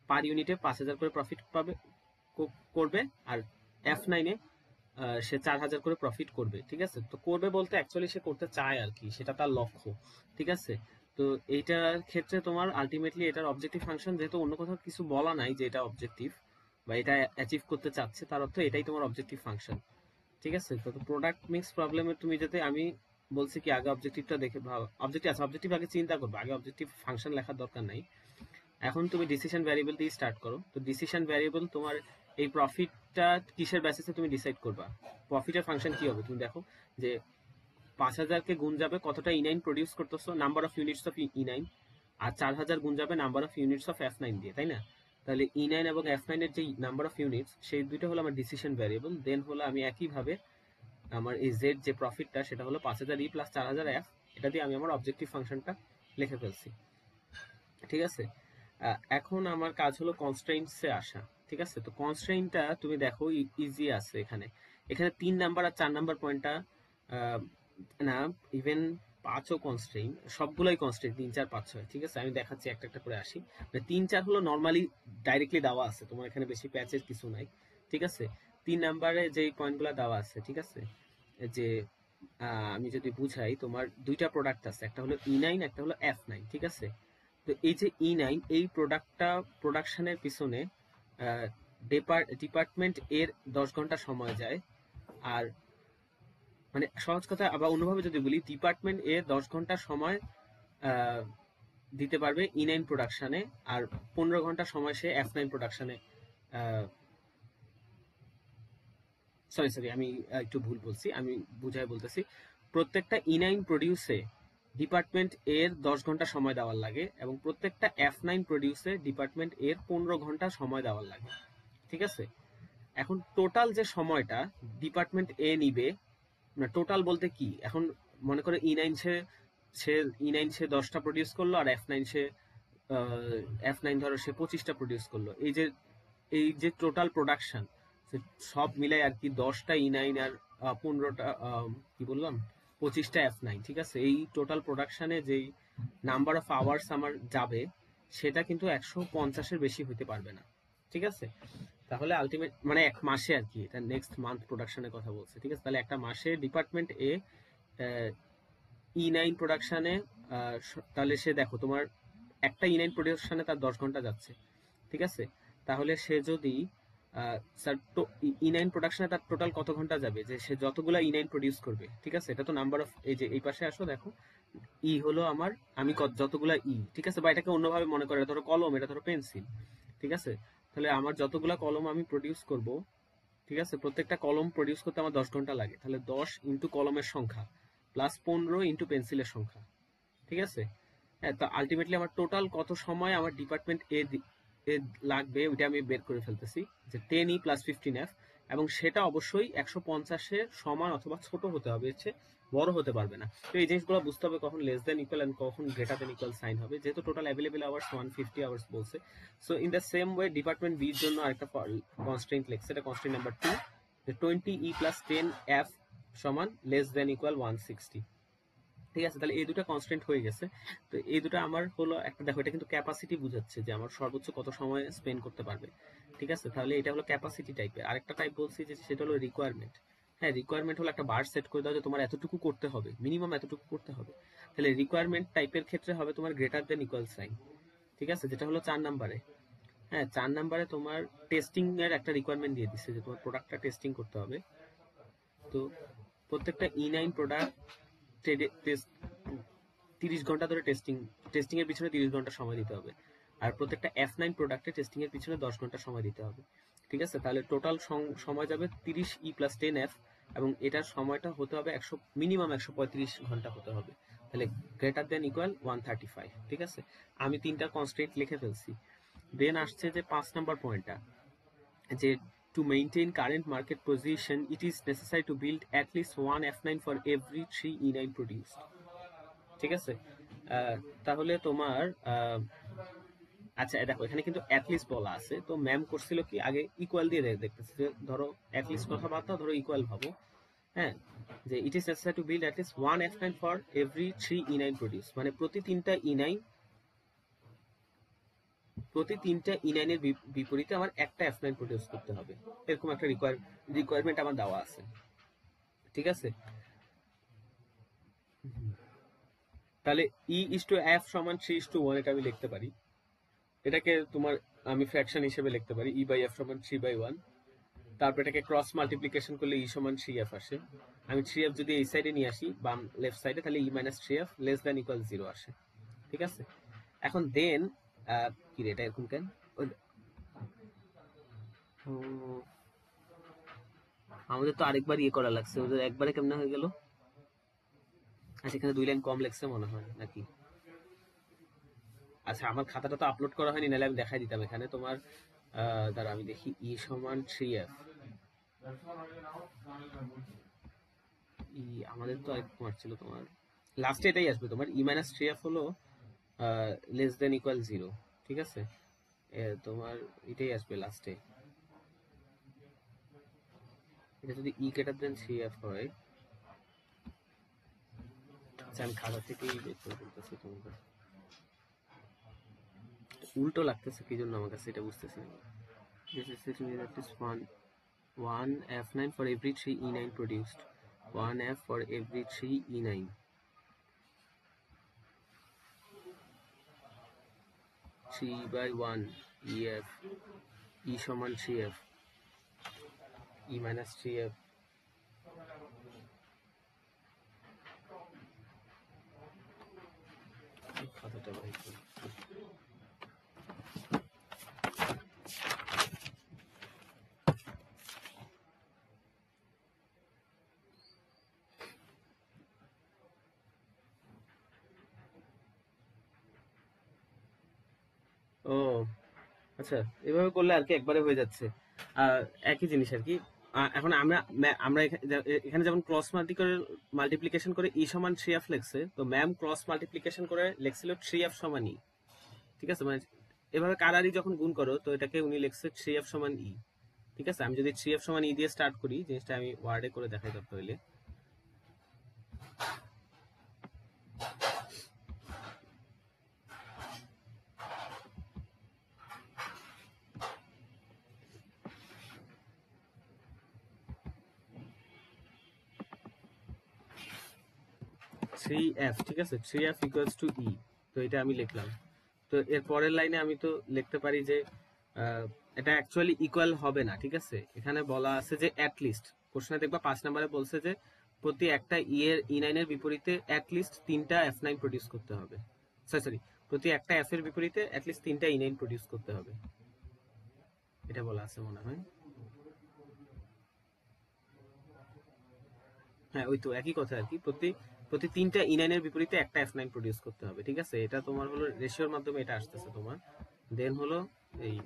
পার ইউনিটে 5,000 করে প্রফিট পাবে, করবে, আর F9 এ সে 4,000 করে প্রফিট করবে, ঠিক আছে। তো করবে বলতে অ্যাকচুয়ালি সে করতে চায় আর কি, সেটা তার লক্ষ্য, ঠিক আছে। তো এইটার ক্ষেত্রে তোমার আলটিমেটলি এটার অবজেক্টিভ ফাংশন, যেহেতু অন্য কোথাও কিছু বলা নাই যে এটা অবজেক্টিভ বা এটা অ্যাচিভ করতে চাচ্ছে, তার অর্থ এটাই তোমার অবজেক্টিভ ফাংশন, ঠিক আছে। তো প্রোডাক্ট মিক্স প্রবলেমে তুমি যাতে, আমি বলছি কি আগে অবজেক্টিভটা দেখে ভালো, অবজেক্টিভ আছে, অবজেক্টিভ আগে চিন্তা করবে, আগে অবজেক্টিভ ফাংশন লেখার দরকার নাই। এখন তুমি ডিসিশন ভ্যারিয়েবল দিয়ে স্টার্ট করো। তো ডিসিশন ভ্যারিয়েবল তোমার এই প্রফিটটা কিসের বেসিসে তুমি ডিসাইড করবা, প্রফিটের ফাংশন কি হবে, তুমি দেখো যে 5,000 কে গুণ যাবে কতটা E9 প্রডিউস করতেছো, number of units of E9, আর 4,000 গুণ যাবে number of units of F9 দিয়ে, তাই না। তাহলে E9 এবং F9 এর যে নাম্বার অফ ইউনিটস, সেই দুইটা হলো আমার ডিসিশন ভ্যারিয়েবল। দেন হলো আমি একইভাবে আমার এই জেড যে প্রফিটটা, সেটা হলো 5,000 E প্লাস 4,000 F, এটা দিয়ে আমি আমার অবজেক্টিভ ফাংশনটা লিখে ফেলছি, ঠিক আছে। এখন আমার কাজ হলো কনস্ট্রেইনটসে আসা, ঠিক আছে। তো কনস্ট্রেইনটা তুমি দেখো ইজি আছে এখানে, এখানে 3 নাম্বার আর 4 নাম্বার পয়েন্টটা, না ইভেন 5ও কনস্ট্রেইন, সবগুলোই কনস্ট্রেইন, 3 4 5 6, ঠিক আছে। আমি দেখাচ্ছি একটা একটা করে আসি। 3 4 হলো নর্মালি ডাইরেক্টলি দেওয়া আছে, তোমার এখানে বেশি প্যাচের কিছু নাই, ঠিক আছে। 3 নাম্বারে যেই পয়েন্টগুলো দেওয়া আছে, ঠিক আছে, যে আমি যদি বুঝাই, তোমার দুইটা প্রোডাক্ট আছে, একটা হলো E9, একটা হলো F9, ঠিক আছে। তো এই যে E9, এই প্রোডাক্টটা প্রোডাকশনের পিছনে ডিপার্টমেন্ট এর 10 ঘন্টা সময় যায়। আর মানে সহজ কথা, আবার অন্যভাবে যদি বলি, ডিপার্টমেন্ট এ 10 ঘন্টা সময় আহ, দিতে পারবে E9 প্রোডাকশনে, আর 15 ঘন্টা সময় সে F9 প্রোডাকশনে। সরি সরি, আমি একটু ভুল বলছি, আমি বুঝাই বলতেছি। প্রত্যেকটা E9 প্রডিউসে ডিপার্টমেন্ট এর 10 ঘন্টা সময় দেওয়ার লাগে, এবং প্রত্যেকটা F9 প্রডিউসে ডিপার্টমেন্ট এর 15 ঘন্টা সময় দেওয়ার লাগে, ঠিক আছে। এখন টোটাল যে সময়টা ডিপার্টমেন্ট এ নিবে, না টোটাল বলতে কি, এখন মনে করে E9 সে সে E9 সে 10টা প্রডিউস করলো, আর F9 সে F9 ধরো সে 25টা প্রডিউস করলো। এই যে টোটাল প্রোডাকশন, সব মিলাই আর কি 10টা E9 আর 15টা, কি বললাম, 25টা F9, ঠিক আছে। এই টোটাল প্রোডাকশনে যেই নাম্বার অফ আওয়ার্স আমার যাবে, সেটা কিন্তু 150-এর বেশি হতে পারবে না, ঠিক আছে। তাহলে আলটিমেট মানে এক মাসে আর কি, এটা নেক্সট মান্থ প্রোডাকশনের কথা বলছে, ঠিক আছে। তাহলে একটা মাসে ডিপার্টমেন্ট এ E9 প্রোডাকশনে, তাহলে সে দেখো তোমার একটা E9 প্রোডাকশনে তার 10 ঘন্টা যাচ্ছে, ঠিক আছে। তাহলে সে যদি স্যার E9 প্রোডাকশনে তার টোটাল কত ঘন্টা যাবে, যে সে যতগুলা E9 প্রডিউস করবে, ঠিক আছে। এটা তো নাম্বার অফ, এই যে এই পাশে আসো দেখো, ই হলো আমার, আমি যতগুলা ঠিক আছে, বা এটাকে অন্যভাবে মনে করে, এটা ধরো কলম, এটা ধরো পেন্সিল, ঠিক আছে। তাহলে আমার যতগুলা কলম আমি প্রডিউস করব, ঠিক আছে, প্রত্যেকটা কলম প্রডিউস করতে আমার 10 ঘন্টা লাগে, তাহলে 10 ইন্টু কলমের সংখ্যা প্লাস 15 ইন্টু পেন্সিলের সংখ্যা, ঠিক আছে। হ্যাঁ, তো আলটিমেটলি আমার টোটাল কত সময় আমার ডিপার্টমেন্ট লাগবে, ওইটা আমি বের করে ফেলতেছি, যে 10e প্লাস 15f, এবং সেটা অবশ্যই 150-এর সমান অথবা ছোট হতে হবে, হচ্ছে বড় হতে পারবে না। তো এই জিনিসগুলো বুঝতে হবে কখন লেস দেন ইকুয়াল এন্ড কখন গ্রেটার দেন ইকুয়াল সাইন হবে, যেহেতু টোটাল অ্যাভেলেবল আওয়ার্স 150 আওয়ার্স বলছে। So in the same way department বির জন্য আরেকটা কনস্ট্রেন্ট লিখছে, এটা কনস্ট্রেন্ট নাম্বার 2, যে 20e প্লাস 10f সমান লেস দেন ইকুয়াল 160। ঠিক আছে, তাহলে এই দুটো কনস্ট্যান্ট হয়ে গেছে। তো এই দুটো আমার হলো একটা, দেখো এটা কিন্তু ক্যাপাসিটি বুঝাচ্ছে যে আমার সর্বোচ্চ কত সময় স্পেন্ড করতে পারবে। ঠিক আছে, তাহলে এটা হলো ক্যাপাসিটি টাইপের। আরেকটা টাইপ বলছি যে সেটা হলো রিকোয়ারমেন্ট। হ্যাঁ, রিকোয়ারমেন্ট হলো একটা বার সেট করে দাও যে তোমার এতটুকু করতে হবে, মিনিমাম এতটুকু করতে হবে। তাহলে রিকোয়ারমেন্ট টাইপের ক্ষেত্রে হবে তোমার গ্রেটার দেন ইকুয়াল সাইন। ঠিক আছে, যেটা হলো 4 নাম্বারে। হ্যাঁ, 4 নাম্বারে তোমার টেস্টিং এর একটা রিকোয়ারমেন্ট দিয়ে দিচ্ছে যে তোমার প্রোডাক্টটা টেস্টিং করতে হবে। তো প্রত্যেকটা E9 প্রোডাক্ট 30 ঘন্টা ধরে টেস্টিং এর পিছনে 30 ঘন্টা সময় দিতে হবে, আর প্রত্যেকটা F9 প্রোডাক্টে টেস্টিং এর পিছনে 10 ঘন্টা সময় দিতে হবে। ঠিক আছে, তাহলে টোটাল সময় যাবে 30E প্লাস 10F, এবং এটার সময়টা হতে হবে মিনিমাম 135 ঘন্টা হতে হবে। তাহলে গ্রেটার দেন ইকুয়াল 135। ঠিক আছে, আমি 3টা কনস্ট্রেন্ট লিখে ফেলছি। দেন আসছে যে 5 নাম্বার পয়েন্টটা, যে to maintain current market position it is necessary to build at least one F9 for every 3 E9 produced। ঠিক আছে, তাহলে তোমার আচ্ছা দেখো এখানে কিন্তু অ্যাটলিস্ট বলা আছে, তো ম্যাম করছিল কি আগে ইকুয়াল দিয়ে দেখতেছে, যে ধরো অ্যাটলিস্ট কথা বাদ দাও, ধরো ইকুয়াল ভাবো। হ্যাঁ, যে it is necessary to build at least one F9 for every 3 E9 produce, মানে প্রতি তিনটা E9 এর বিপরীতে আমার একটা F9 প্রডিউস করতে হবে, এরকম একটা রিকোয়ারমেন্ট আমার দেওয়া আছে। ঠিক আছে, তাহলে E/F সমান 3:1, এটা আমি লিখতে পারি। এটাকে তোমার আমি ফ্র্যাকশন হিসেবে লিখতে পারি, E/F সমান 3/1। তারপর এটাকে ক্রস মাল্টিপ্লিকেশন করলে E সমান 3F আসে। আমি 3F যদি এই সাইডে নিয়ে আসি, বাম লেফট সাইডে, তাহলে E minus 3F less than equal 0 আসে। ঠিক আছে, এখন দেন কি রে এটা এরকম কেন? আমাদের তো আরেকবার ইয়ে করা লাগছে, ওদের একবারে কেমনে হয়ে গেল? আচ্ছা, এখানে 2 লাইন কম লেখছে মনে হয় নাকি? আচ্ছা, আমার খাতাটা তো আপলোড করা হয়নি, নাহলে আমি দেখাই দিতাম এখানে তোমার। দাঁড়া আমি দেখি, E সমান 3F। আমাদের তো আরেকরকম আসছিল তোমার, লাস্টে এটাই আসবে তোমার, E মাইনাস 3F হলো লেস দেন ইকুয়াল 0। ঠিক আছে, তোমার এটাই আসবে লাস্টে। এটা যদি E গ্রেটার দেন 3F হয়, আচ্ছা আমি খাতা থেকেই বের করে বলতেছি তোমাকে, উল্টো লাগতেছে কি জন্য আমার কাছে এটা বুঝতেছি না। This is situated at least one F9 for every 3 E9 produced. 1F for every 3 E9. 3/1 EF. E সমান 3F. E minus 3F. খাতাটা বাই করি। ও আচ্ছা, এভাবে করলে আর কি একবারে হয়ে যাচ্ছে। একই জিনিস আর কি। এখন আমরা এখানে যেমন ক্রস মাল্টিপ্লিকেশন করে E সমান 3F লেখছে, তো ম্যাম ক্রস মাল্টিপ্লিকেশন করে লেখছিল 3F সমান E। ঠিক আছে, মানে এভাবে কারারি যখন গুণ করো, তো এটাকে উনি লিখছে 3F সমান E। ঠিক আছে, আমি যদি 3F সমান E দিয়ে স্টার্ট করি, জিনিসটা আমি ওয়ার্ডে করে দেখাই দরকার হইলে। থ্রি এফ, ঠিক আছে, 3F ইকুয়ালস টু E। তো এটা আমি লিখলাম। তো এর পরের লাইনে আমি তো লিখতে পারি যে এটা অ্যাকচুয়ালি ইকুয়াল হবে না। ঠিক আছে, এখানে বলা আছে যে অ্যাটলিস্ট, কোশ্চেনে দেখবা 5 নম্বরে বলছে যে প্রতি একটা E9 এর বিপরীতে অ্যাটলিস্ট 3টা F9 প্রডিউস করতে হবে। সরি, প্রতি একটা F এর বিপরীতে অ্যাটলিস্ট 3টা E9 প্রডিউস করতে হবে, এটা বলা আছে মনে হয়। হ্যাঁ, ওই তো একই কথা আর কি, প্রতি প্রতি 3টা E9 এর বিপরীতে একটা F9 প্রডিউস করতে হবে। ঠিক আছে, এটা তোমার হলো রেশিওর মাধ্যমে এটা আসতেছে তোমার। দেন হলো এই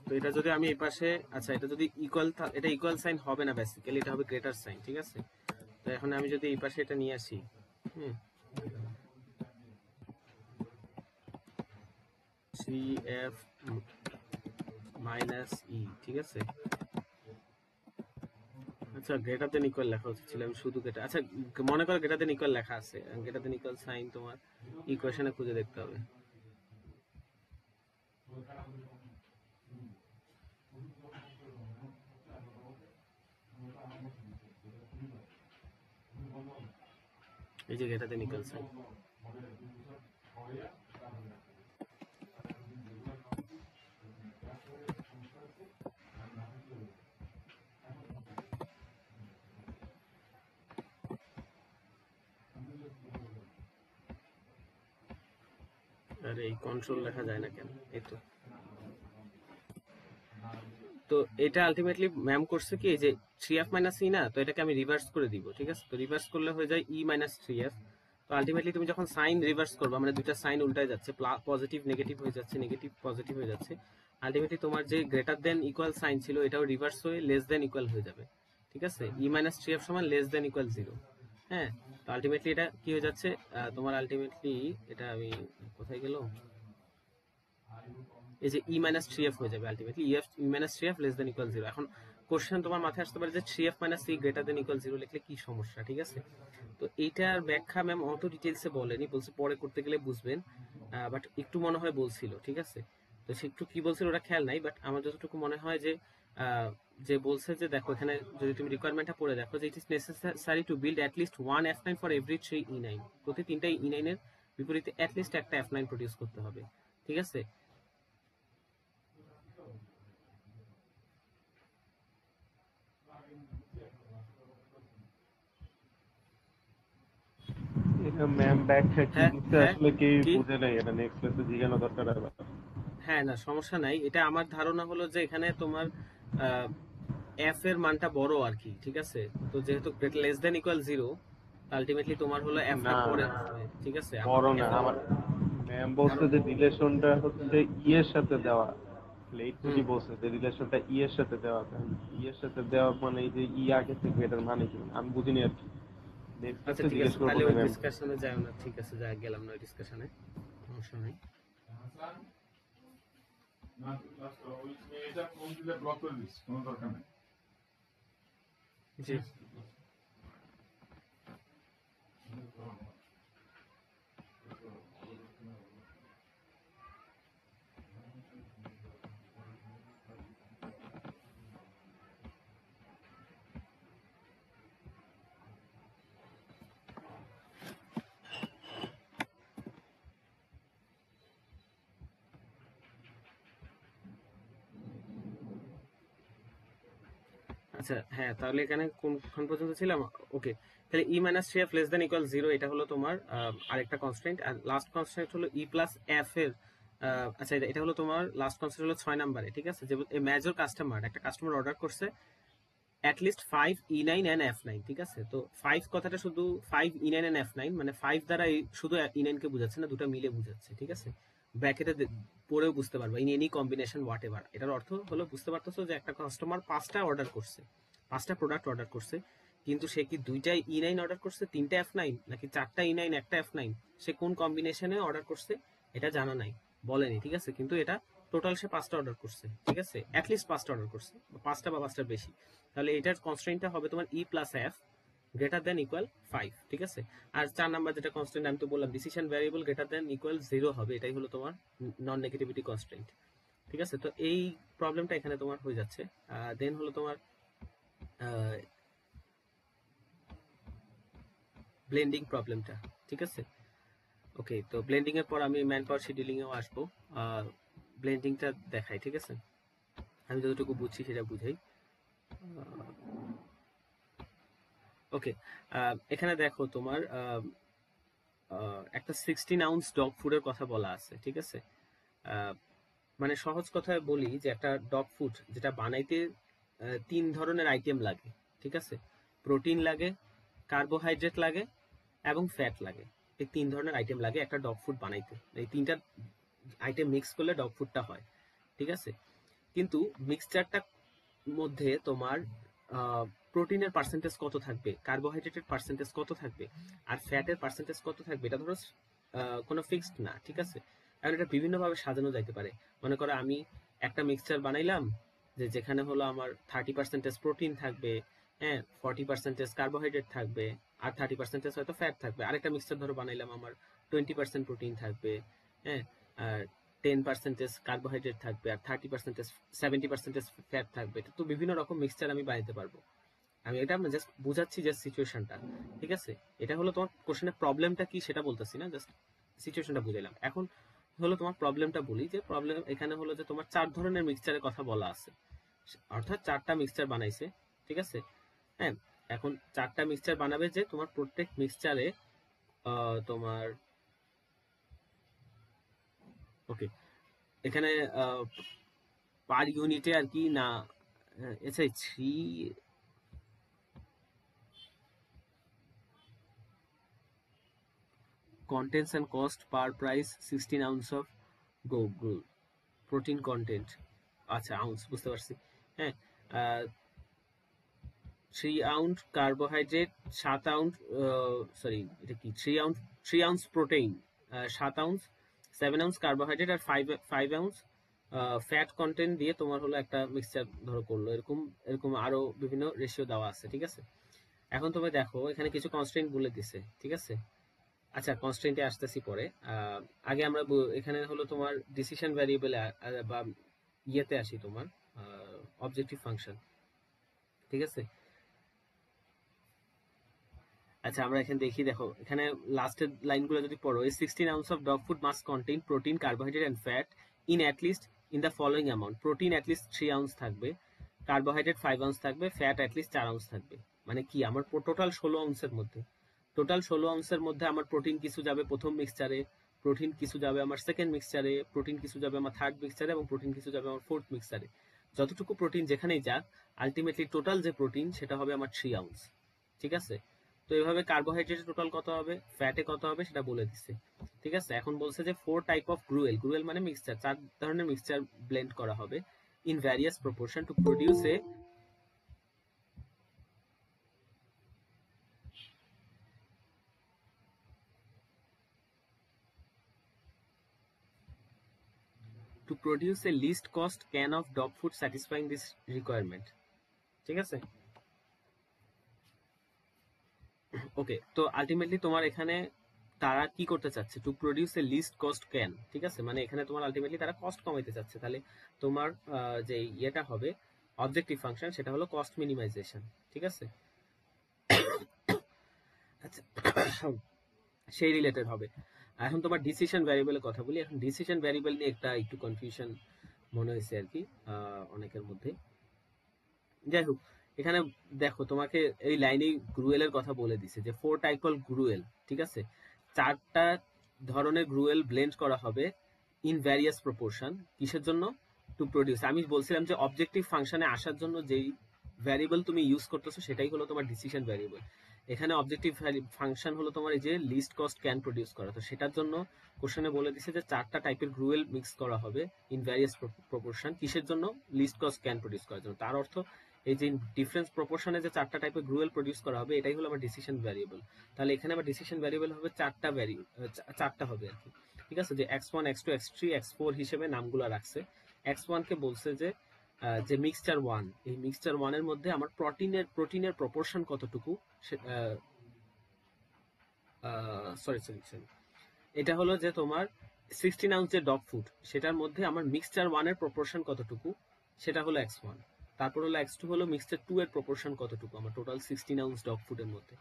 তো এটা যদি আমি এই পাশে, আচ্ছা এটা যদি ইকুয়াল, এটা ইকুয়াল সাইন হবে না বেসিক্যালি, এটা হবে গ্রেটার সাইন, ঠিক আছে। তো এখন আমি যদি এই পাশে এটা নিয়ে আসি, হুম, 3f মাইনাস ই, ঠিক আছে। আচ্ছা গ্রেটার দেন ইকুয়াল লেখা উচিত ছিল, আমি শুধু গ্রেটার, আচ্ছা মনে করো গ্রেটার দেন ইকুয়াল লেখা আছে, গ্রেটার দেন ইকুয়াল সাইন তোমার ইকুয়েশনে খুঁজে দেখতে হবে। এই যে গ্রেটার দেন ইকুয়াল সাইন, আরে এই কন্ট্রোল লেখা যায় না কেন, এই তো। তো এটা আলটিমেটলি ম্যাম করছে কি, এই যে 3f মাইনাস ই না, তো এটাকে আমি রিভার্স করে দিব, ঠিক আছে। তো রিভার্স করলে হয়ে যায় ই মাইনাস 3f। তো আলটিমেটলি তুমি যখন সাইন রিভার্স করবা, মানে দুইটা সাইন উল্টায় যাচ্ছে, পজিটিভ নেগেটিভ হয়ে যাচ্ছে, নেগেটিভ পজিটিভ হয়ে যাচ্ছে, আলটিমেটলি তোমার যে গ্রেটার দেন ইকুয়াল সাইন ছিল এটাও রিভার্স হয়ে লেস দেন ইকুয়াল হয়ে যাবে, ঠিক আছে। ই মাইনাস 3f সমান লেস দেন ইকুয়াল 0। হ্যাঁ, তো আলটিমেটলি এটা কি হয়ে যাচ্ছে, তোমার আলটিমেটলি এটা আমি কোথায় গেল, এই যে ই মাইনাস 3f হয়ে যাবে ultimately, E minus 3f less than equal 0। এখন কোশ্চেন তোমার মাথায় আসতে পারে যে 3f minus E greater than equal 0 লিখলে কি সমস্যা, ঠিক আছে। তো এইটার ব্যাখ্যা ম্যাম অত ডিটেইলসে বলেনি, বলছে পরে করতে গেলে বুঝবেন, বাট একটু মনে হয় বলছিল, ঠিক আছে। তো সে একটু কি বলছিল ওটা খেয়াল নাই, বাট আমার যতটুকু মনে হয় যে যে বলছে যে দেখো এখানে যদি তুমি রিকোয়ারমেন্টটা পড়ে দেখো, যে it is necessary to build at least one f9 for every 3 e9, প্রতি তিনটা e9 এর বিপরীতে অ্যাট লিস্ট একটা f9 প্রডিউস করতে হবে, ঠিক আছে। এটা ম্যাম ব্যাখ্যা কি হ্যাঁ দিচ্ছে হ্যাঁ, আসলে কেউ কি, বুঝে নাই, এটা নেক্সট ক্লাসে জিজ্ঞাসা দরকার হবে। হ্যাঁ না সমস্যা নাই, এটা আমার ধারণা হলো যে এখানে তোমার এফ এর মানটা বড় আর কি, ঠিক আছে। তো যেহেতু লেস দেন ইকুয়াল 0, আলটিমেটলি তোমার হলো এফটা না পরে আসবে, ঠিক আছে। বড় না, এফ এর, আমার ম্যাম বলছে ধরো, যে রিলেশনটা হচ্ছে ই এর সাথে দেওয়া। এইটুকুই হুম, বলছে যে রিলেশনটা ই এর সাথে দেওয়া, ই এর সাথে দেওয়া মানে এই যে ই আগে থেকে, এটার মানে কি আমি বুঝিনি আর কি। নেক্সট আচ্ছা ক্লাসে ঠিক জিজ্ঞেস আছে, করবো তাহলে না ওই ম্যাম। ডিসকাশনে যাই না, ঠিক আছে, যা গেলাম না ওই ডিসকাশনে, সমস্যা নাই। না ক্লাস করো, ওই এটা কোন দিলে ব্লক করে দিস, কোনো দরকার নেই। জি, আচ্ছা হ্যাঁ, তাহলে এখানে কোনখান পর্যন্ত ছিলাম, ওকে। তাহলে E minus 3f less than equal 0, এটা হলো তোমার আরেকটা কনস্ট্যান্ট, আর লাস্ট কনস্ট্যান্ট হলো ই প্লাস এফ এর, আচ্ছা এটা হলো তোমার লাস্ট কনস্ট্যান্ট হলো 6 নম্বরে, ঠিক আছে। যে মেজর কাস্টমার, একটা কাস্টমার অর্ডার করছে at least 5 E9 and F9, ঠিক আছে। তো 5 কথাটা শুধু 5 E9 and F9, মানে 5 দ্বারা শুধু E9 কে বোঝাচ্ছে না, দুটো মিলে বোঝাচ্ছে, ঠিক আছে। ব্র্যাকেটে পড়েও বুঝতে পারবা, in any combination what ever. এটার অর্থ হলো, বুঝতে পারতেছো যে একটা কাস্টমার 5টা অর্ডার করছে, 5টা প্রোডাক্ট অর্ডার করছে, কিন্তু সে কি দুইটাই E9 অর্ডার করছে, তিনটা F9, নাকি 4টা E9 একটা F9, সে কোন কম্বিনেশনে অর্ডার করছে এটা জানা নাই, বলেনি, ঠিক আছে। কিন্তু এটা টোটাল সে 5টা অর্ডার করছে, ঠিক আছে, অ্যাটলিস্ট 5টা অর্ডার করছে, 5টা বা 5টার বেশি। তাহলে এটার কনস্ট্রেন্টটা হবে তোমার E plus F greater than equal 5, ঠিক আছে। আর 4 নাম্বার যেটা কনস্ট্রেন্ট আমি তো বললাম, decision variable greater than equal 0 হবে, এটাই হলো তোমার নন নেগেটিভিটি কনস্ট্রেন্ট, ঠিক আছে। তো এই প্রবলেমটা এখানে তোমার হয়ে যাচ্ছে। দেন হলো তোমার ব্লেন্ডিং প্রবলেমটা, ঠিক আছে। ওকে, তো ব্লেন্ডিং এর পর আমি ম্যান পাওয়ার শিডিউলিং এও আসবো, ব্লেন্ডিংটা দেখাই, ঠিক আছে। আমি যতটুকু বুঝছি সেটা বুঝাই। ওকে, এখানে দেখো তোমার একটা 16 আউন্স ডগ ফুডের কথা বলা আছে, ঠিক আছে। মানে সহজ কথায় বলি যে একটা ডগ ফুড যেটা বানাইতে 3 ধরনের আইটেম লাগে, ঠিক আছে। প্রোটিন লাগে, কার্বোহাইড্রেট লাগে এবং ফ্যাট লাগে। এই 3 ধরনের আইটেম লাগে একটা ডগ ফুড বানাইতে। এই 3টা আইটেম মিক্স করলে ডগ ফুডটা হয়, ঠিক আছে? কিন্তু মিক্সচারটা মধ্যে তোমার প্রোটিনের পার্সেন্টেজ কত থাকবে, কার্বোহাইড্রেটের পার্সেন্টেজ কত থাকবে, আর ফ্যাটের পার্সেন্টেজ কত থাকবে, এটা ধরো কোনো ফিক্সড না, ঠিক আছে? কারণ এটা বিভিন্নভাবে সাজানো যাইতে পারে। মনে করো আমি একটা মিক্সচার বানাইলাম যেখানে হলো আমার 30% প্রোটিন থাকবে, হ্যাঁ, 40% কার্বোহাইড্রেট থাকবে, আর 30% হয়তো ফ্যাট থাকবে। আরেকটা মিক্সচার ধরো বানাইলাম আমার 20% প্রোটিন থাকবে, হ্যাঁ, আর 10% কার্বোহাইড্রেট থাকবে, আর 30% 70% ফ্যাট থাকবে। তো বিভিন্ন রকম মিক্সচার আমি বানাইতে পারবো। আমি এটা জাস্ট বুঝাচ্ছি যে সিচুয়েশনটা, ঠিক আছে? এটা হলো তোমার কোশ্চেনের প্রবলেমটা কি সেটা বলতেছি না, জাস্ট সিচুয়েশনটা বুঝাইলাম। এখন হলো তোমার প্রবলেমটা বলি, যে প্রবলেম এখানে হলো যে তোমার 4 ধরনের মিক্সচারের কথা বলা আছে, অর্থাৎ 4টা মিক্সচার বানাইছে, ঠিক আছে? হ্যাঁ, এখন 4টা মিক্সচার বানাবে, যে তোমার প্রত্যেক মিক্সচারে তোমার, ওকে, এখানে পার ইউনিটে আর কি না, এসে 3 contents and cost per price 16 ounce of gruel protein content, আচ্ছা আউন্স বুঝতে পারছি, হ্যাঁ। 3 আউন্স কার্বোহাইড্রেট, 7 আউন্স, সরি এটা কি, 3 ounce protein, 7 ounce, 7 ounce carbohydrate, আর 5 আউন্স ফ্যাট কন্টেন্ট দিয়ে তোমার হলো একটা মিক্সচার ধরো করলো। এরকম এরকম আরো বিভিন্ন রেশিও দেওয়া আছে, ঠিক আছে? এখন তুমি দেখো এখানে কিছু কনস্ট্রেন্ট বলে দিছে, ঠিক আছে? আচ্ছা, কনস্ট্রেন্টে আসতেছি পরে। আগে আমরা এখানে হলো তোমার ডিসিশন ভ্যারিয়েবল বা ইয়েতে আসি, তোমার অবজেক্টিভ ফাংশন, ঠিক আছে? আচ্ছা, আমরা এখানে দেখি, দেখো এখানে লাস্টের লাইনগুলো যদি পড়ো, এই 16 ounce of dog food must contain protein, carbohydrate and fat in at least in the following amount. Protein at least 3 ounce থাকবে, কার্বোহাইড্রেট 5 আউন্স থাকবে, ফ্যাট অ্যাটলিস্ট 4 আউন্স থাকবে। মানে কি, আমার টোটাল 16 আউন্সের মধ্যে, টোটাল 16 আউন্সের মধ্যে আমার প্রোটিন কিছু যাবে প্রথম মিক্সচারে, প্রোটিন কিছু যাবে আমার সেকেন্ড মিক্সচারে, প্রোটিন কিছু যাবে আমার থার্ড মিক্সচারে, এবং প্রোটিন কিছু যাবে আমার ফোর্থ মিক্সচারে। যতটুকু প্রোটিন যেখানেই যাক, আলটিমেটলি টোটাল যে প্রোটিন সেটা হবে আমার 3 আউন্স, ঠিক আছে? তো এইভাবে কার্বোহাইড্রেটের টোটাল কত হবে, ফ্যাটে কত হবে সেটা বলে দিচ্ছে, ঠিক আছে? এখন বলছে যে 4 টাইপ অফ গ্রুয়েল, গ্রুয়েল মানে মিক্সচার, 4 ধরনের মিক্সচার ব্লেন্ড করা হবে in various proportion to produce a least cost can of dog food satisfying this requirement, ঠিক আছে? ওকে, তো আলটিমেটলি তোমার এখানে তারা কি করতে চাচ্ছে, to produce a least cost can, ঠিক আছে? মানে এখানে তোমার আলটিমেটলি তারা কস্ট কমাইতে চাচ্ছে। তাহলে তোমার যে ইয়েটা হবে অবজেক্টিভ ফাংশন, সেটা হলো কস্ট মিনিমাইজেশন, ঠিক আছে? আচ্ছা, সেই রিলেটেড হবে। এখন তোমার ডিসিশন ভ্যারিয়েবলের কথা বলি। এখন ডিসিশন ভ্যারিয়েবল নিয়ে একটু কনফিউশন মনে হয়েছে আর কি অনেকের মধ্যে। যাই হোক, এখানে দেখো তোমাকে এই লাইনেই গ্রুয়েলের কথা বলে দিছে যে 4 টাইপ অফ গ্রুয়েল, ঠিক আছে? 4টা ধরনের গ্রুয়েল ব্লেন্ড করা হবে ইন ভ্যারিয়াস প্রপোর্শন। কিসের জন্য? টু প্রডিউস, আমি বলছিলাম যে অবজেক্টিভ ফাংশনে আসার জন্য যেই ভ্যারিয়েবল তুমি ইউজ করতেছো সেটাই হলো তোমার ডিসিশন ভ্যারিয়েবল। এখানে অবজেক্টিভ ফাংশন হলো তোমার এই যে লিস্ট কস্ট ক্যান প্রডিউস করা। তো সেটার জন্য কোশ্চেনে বলে দিছে যে 4টা টাইপের গ্রুয়েল মিক্স করা হবে ইন ভ্যারিয়াস প্রপোর্শন। কিসের জন্য? লিস্ট কস্ট ক্যান প্রডিউস করার জন্য। তার অর্থ এই যে ডিফারেন্স প্রপোর্শনে যে 4টা টাইপের গ্রুয়েল প্রডিউস করা হবে, এটাই হলো আমার ডিসিশন ভ্যারিয়েবল। তাহলে এখানে আমার ডিসিশন ভ্যারিয়েবল হবে 4টা হবে আর কি, ঠিক আছে? যে x1 x2 x3 x4 হিসেবে নামগুলো রাখছে। x1 কে বলছে যে যে মিক্সচার 1, এই মিক্সচার 1 এর মধ্যে আমার প্রোটিনের প্রপোর্শন কতটুকু, সরি সরি সরি, এটা হলো যে তোমার 16 আউন্স যে ডগ ফুড, সেটার মধ্যে আমার মিক্সচার 1 এর প্রপোর্শন কতটুকু, সেটা হলো x1। তারপর হলো x2 হলো মিক্সচার 2 এর প্রপোর্শন কতটুকু আমার টোটাল 16 আউন্স ডগ ফুডের মধ্যে,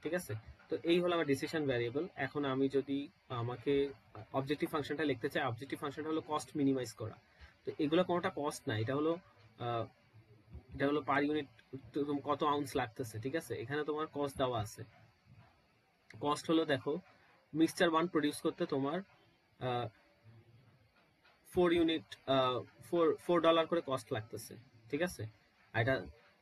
ঠিক আছে? তো এই হলো আমার ডিসিশন ভ্যারিয়েবল। এখন আমি যদি আমাকে অবজেক্টিভ ফাংশনটা লিখতে চাই, অবজেক্টিভ ফাংশনটা হলো কস্ট মিনিমাইজ করা। তো এগুলো কোনোটা কস্ট না, এটা হলো পার ইউনিট কত আউন্স লাগতেছে, ঠিক আছে? এখানে তোমার কস্ট দেওয়া আছে। কস্ট হলো, দেখো, মিক্সচার 1 প্রডিউস করতে তোমার 4 ডলার করে কস্ট লাগতেছে, ঠিক আছে? আর এটা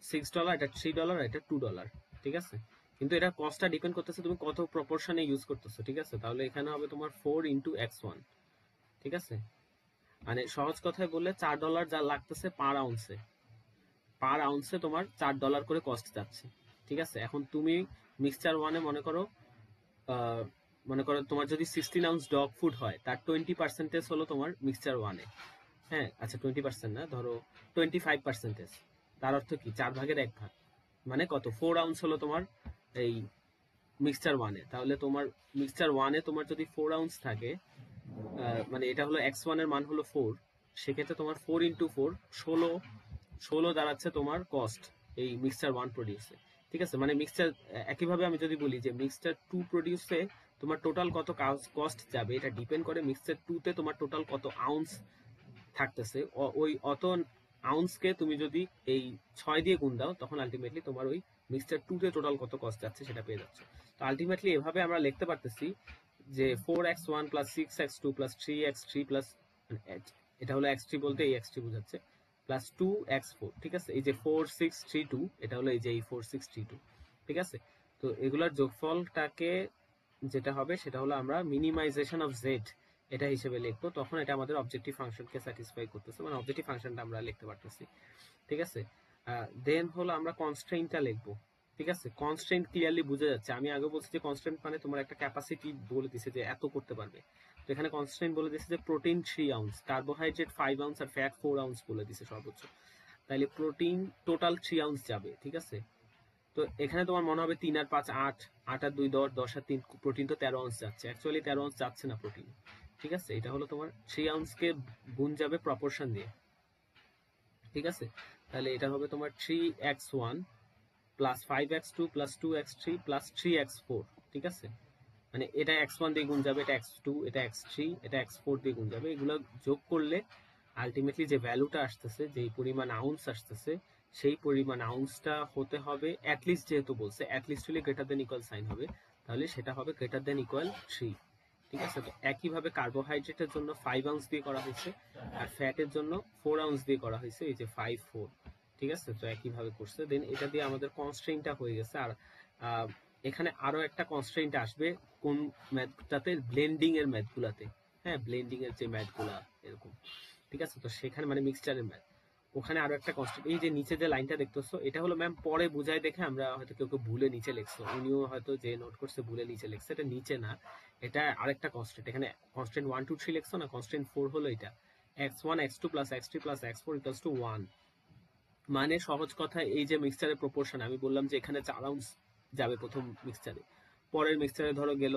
$6, এটা $3, এটা $2, ঠিক আছে? কিন্তু এটা কস্টটা ডিপেন্ড করতেছে তুমি কত প্রপোর্শনে ইউজ করতেছো, ঠিক আছে? তাহলে এখানে হবে তোমার 4 × x1, ঠিক আছে? মানে সহজ কথায় বললে $4 যা লাগতেছে পার আউন্সে তোমার $4 করে কস্ট যাচ্ছে, ঠিক আছে? এখন তুমি মিক্সচার ওয়ানে মনে করো তোমার যদি 16 আউন্স ডগ ফুড হয়, তার 20% হলো তোমার মিক্সচার ওয়ানে। হ্যাঁ, আচ্ছা 20% না, ধরো 25%। তার অর্থ কি 4/1 মানে কত 4 আউন্স হলো তোমার এই মিক্সচার ওয়ানে। তাহলে তোমার মিক্সচার ওয়ানে তোমার যদি 4 আউন্স থাকে, মানে এটা হলো x1 এর মান হলো 4, সেক্ষেত্রে তোমার 4 × 4 16 দাঁড়াচ্ছে তোমার কস্ট এই মিক্সচার ওয়ান প্রডিউসে, ঠিক আছে? মানে মিক্সচার একইভাবে আমি যদি বলি যে মিক্সচার টু প্রডিউসে তোমার টোটাল কত কস্ট যাবে, এটা ডিপেন্ড করে মিক্সচার টুতে তোমার টোটাল কত আউন্স থাকতেছে। ওই অত আউন্সকে তুমি যদি এই 6 দিয়ে গুণ দাও, তখন আলটিমেটলি তোমার ওই মিক্সচার টুতে টোটাল কত কস্ট যাচ্ছে সেটা পেয়ে যাচ্ছে। তো আলটিমেটলি এভাবে আমরা লিখতে পারতেছি যে 4x1 + 6x2 + 3x3 প্লাস, এটা হলো x3 বলতে এই x3 বোঝাচ্ছে, প্লাস 2x4, ঠিক আছে? এই যে 4632, এটা হলো এই যে এই 4632, ঠিক আছে? তো এগুলোর যোগফলটাকে যেটা হবে সেটা হলো আমরা মিনিমাইজেশন অফ জেড এটা হিসেবে লিখবো, তখন এটা আমাদের অবজেক্টিভ ফাংশনকে স্যাটিসফাই করতেছে, মানে অবজেক্টিভ ফাংশনটা আমরা লিখতে পারতেছি, ঠিক আছে? দেন হলো আমরা কনস্ট্রেইনটা লিখবো, ঠিক আছে? কনস্ট্রেইন ক্লিয়ারলি বোঝা যাচ্ছে, আমি আগে বলছি যে কনস্ট্রেইন মানে তোমার একটা ক্যাপাসিটি বলে দিছে যে এত করতে পারবে। তো এখানে কনস্ট্রেইন বলে দিছে যে প্রোটিন 3 আউন্স, কার্বোহাইড্রেট 5 আউন্স আর ফ্যাট 4 আউন্স বলে দিছে সর্বোচ্চ। তাইলে প্রোটিন টোটাল 3 আউন্স যাবে, ঠিক আছে? তো এখানে তোমার মনে হবে 3 আর 5 8, 8 আর 2 10, 10 আর 3 প্রোটিন তো 13 আউন্স যাচ্ছে, অ্যাকচুয়ালি 13 আউন্স যাচ্ছে না প্রোটিন, ঠিক আছে? এটা হলো তোমার 3 আউন্সকে গুণ যাবে প্রপোর্শন দিয়ে, ঠিক আছে? তাহলে এটা হবে তোমার 3x1 + 5x2 + 2x3 + 3x4, ঠিক আছে? মানে এটা x1 দিয়ে গুণ যাবে, এটা x2, এটা x3, এটা x4 দিয়ে গুণ যাবে। এগুলো যোগ করলে আলটিমেটলি যে ভ্যালুটা আসতেছে, যেই পরিমাণ আউন্স আসতেছে, সেই পরিমাণ আউন্সটা হতে হবে অ্যাটলিস্ট, যেহেতু বলছে অ্যাটলিস্ট হলে গ্রেটার দেন ইকুয়াল সাইন হবে, তাহলে সেটা হবে গ্রেটার দেন ইকুয়াল 3, ঠিক আছে? তো একইভাবে কার্বোহাইড্রেটের জন্য 5 আউন্স দিয়ে করা হয়েছে, আর ফ্যাটের জন্য 4 আউন্স দিয়ে করা হয়েছে, এই যে 5 4, ঠিক আছে? তো একইভাবে করছে। দেন এটা দিয়ে আমাদের কনস্ট্রেইনটা হয়ে গেছে। আর এখানে আরো একটা কনস্ট্রেইনট আসবে কোন ম্যাথটাতে, ব্লেন্ডিং এর ম্যাথগুলাতে। হ্যাঁ, ব্লেন্ডিং এর যে ম্যাথগুলা এরকম, ঠিক আছে? তো সেখানে মানে মিক্সচারের ম্যাথ, ওখানে আরো একটা কনস্ট্রেন্ট, এই যে নিচে যে লাইনটা দেখতেছো, এটা হলো ম্যাম পরে বুঝাই দেখে আমরা হয়তো কেউ কেউ ভুলে নিচে লিখছো, উনিও হয়তো যে নোট করছে ভুলে নিচে লিখছে, এটা নিচে না, এটা আরেকটা কনস্ট্রেন্ট। এখানে কনস্ট্রেন্ট 1 2 3 লিখছো না, কনস্ট্রেন্ট 4 হলো এটা, x1 x2 + x3 + x4 = 1। মানে সহজ কথায় এই যে মিক্সচারের প্রপোর্শন আমি বললাম যে এখানে 4 আউন্স যাবে প্রথম মিক্সচারে, পরের মিক্সচারে ধরো গেল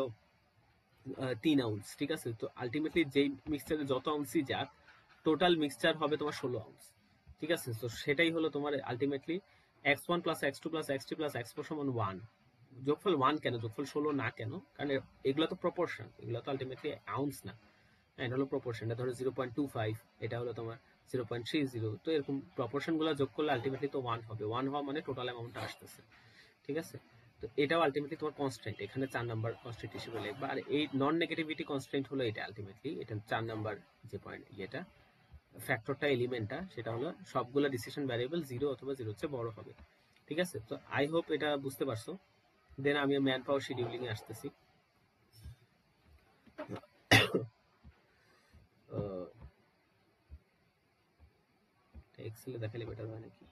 3 আউন্স, ঠিক আছে? তো আলটিমেটলি যেই মিক্সচারে যত আউন্সই যাক, টোটাল মিক্সচার হবে তোমার 16 আউন্স, ঠিক আছে? তো সেটাই হলো তোমার ultimately x1 + x2 + x3 + x4 = 1। যোগফল 1 কেন, যোগফল 16 না কেন? কারণ এগুলো তো প্রপোর্শন, এগুলো তো আলটিমেটলি আউন্স না। হ্যাঁ, এটা হলো প্রপোর্শন, এটা ধরো 0.25, এটা হলো তোমার 0.30, তো এরকম প্রপোর্শন গুলো যোগ করলে আলটিমেটলি তো 1 হবে। 1 হওয়া মানে টোটাল অ্যামাউন্টটা আসতেছে, ঠিক আছে? তো এটাও আলটিমেটলি তোমার কনস্ট্যান্ট, এখানে 4 নাম্বার কনস্ট্যান্ট হিসেবে লিখবা। আর এই নন নেগেটিভিটি কনস্ট্যান্ট হলো এটা আলটিমেটলি, এটা 4 নাম্বার যে পয়েন্ট, এটা ফ্যাক্টরটা, এলিমেন্টটা, সেটা হলো সবগুলো ডিসিশন ভ্যারিয়েবল 0 অথবা 0 চেয়ে বড় হবে, ঠিক আছে? তো আই হোপ এটা বুঝতে পারছো। দেন আমি ম্যান পাওয়ার শিডিউলিং এ আসতেছি। এক্সেলে দেখালে বেটার হয় নাকি?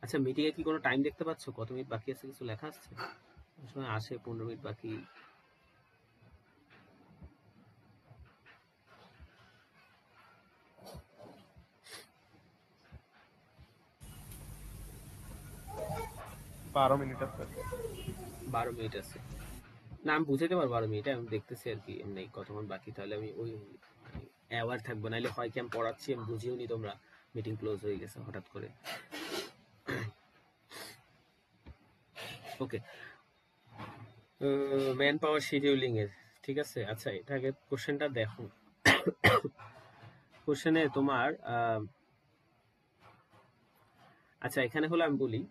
আচ্ছা, মিটিং এ কি কোনো টাইম দেখতে পাচ্ছ, কত মিনিট বাকি আছে? কিছু লেখা আসছে? সময় আসে 15 মিনিট বাকি। বারো মিনিট আছে। 12 মিনিট আছে। না, আমি বুঝাইতে পারবো 12 মিনিটে, আমি দেখতেছি আর কি এমনি কতক্ষণ বাকি, তাহলে আমি ওই অ্যাওয়ার থাকবো, নাহলে হয় কি আমি পড়াচ্ছি, আমি বুঝিও নি তোমরা, মিটিং ক্লোজ হয়ে গেছে হঠাৎ করে। ওকে, ম্যান পাওয়ার শিডিউলিং এর, ঠিক আছে? আচ্ছা, এটা আগে কোশ্চেনটা দেখো। কোশ্চেনে তোমার আচ্ছা এখানে হলো আমি বলি,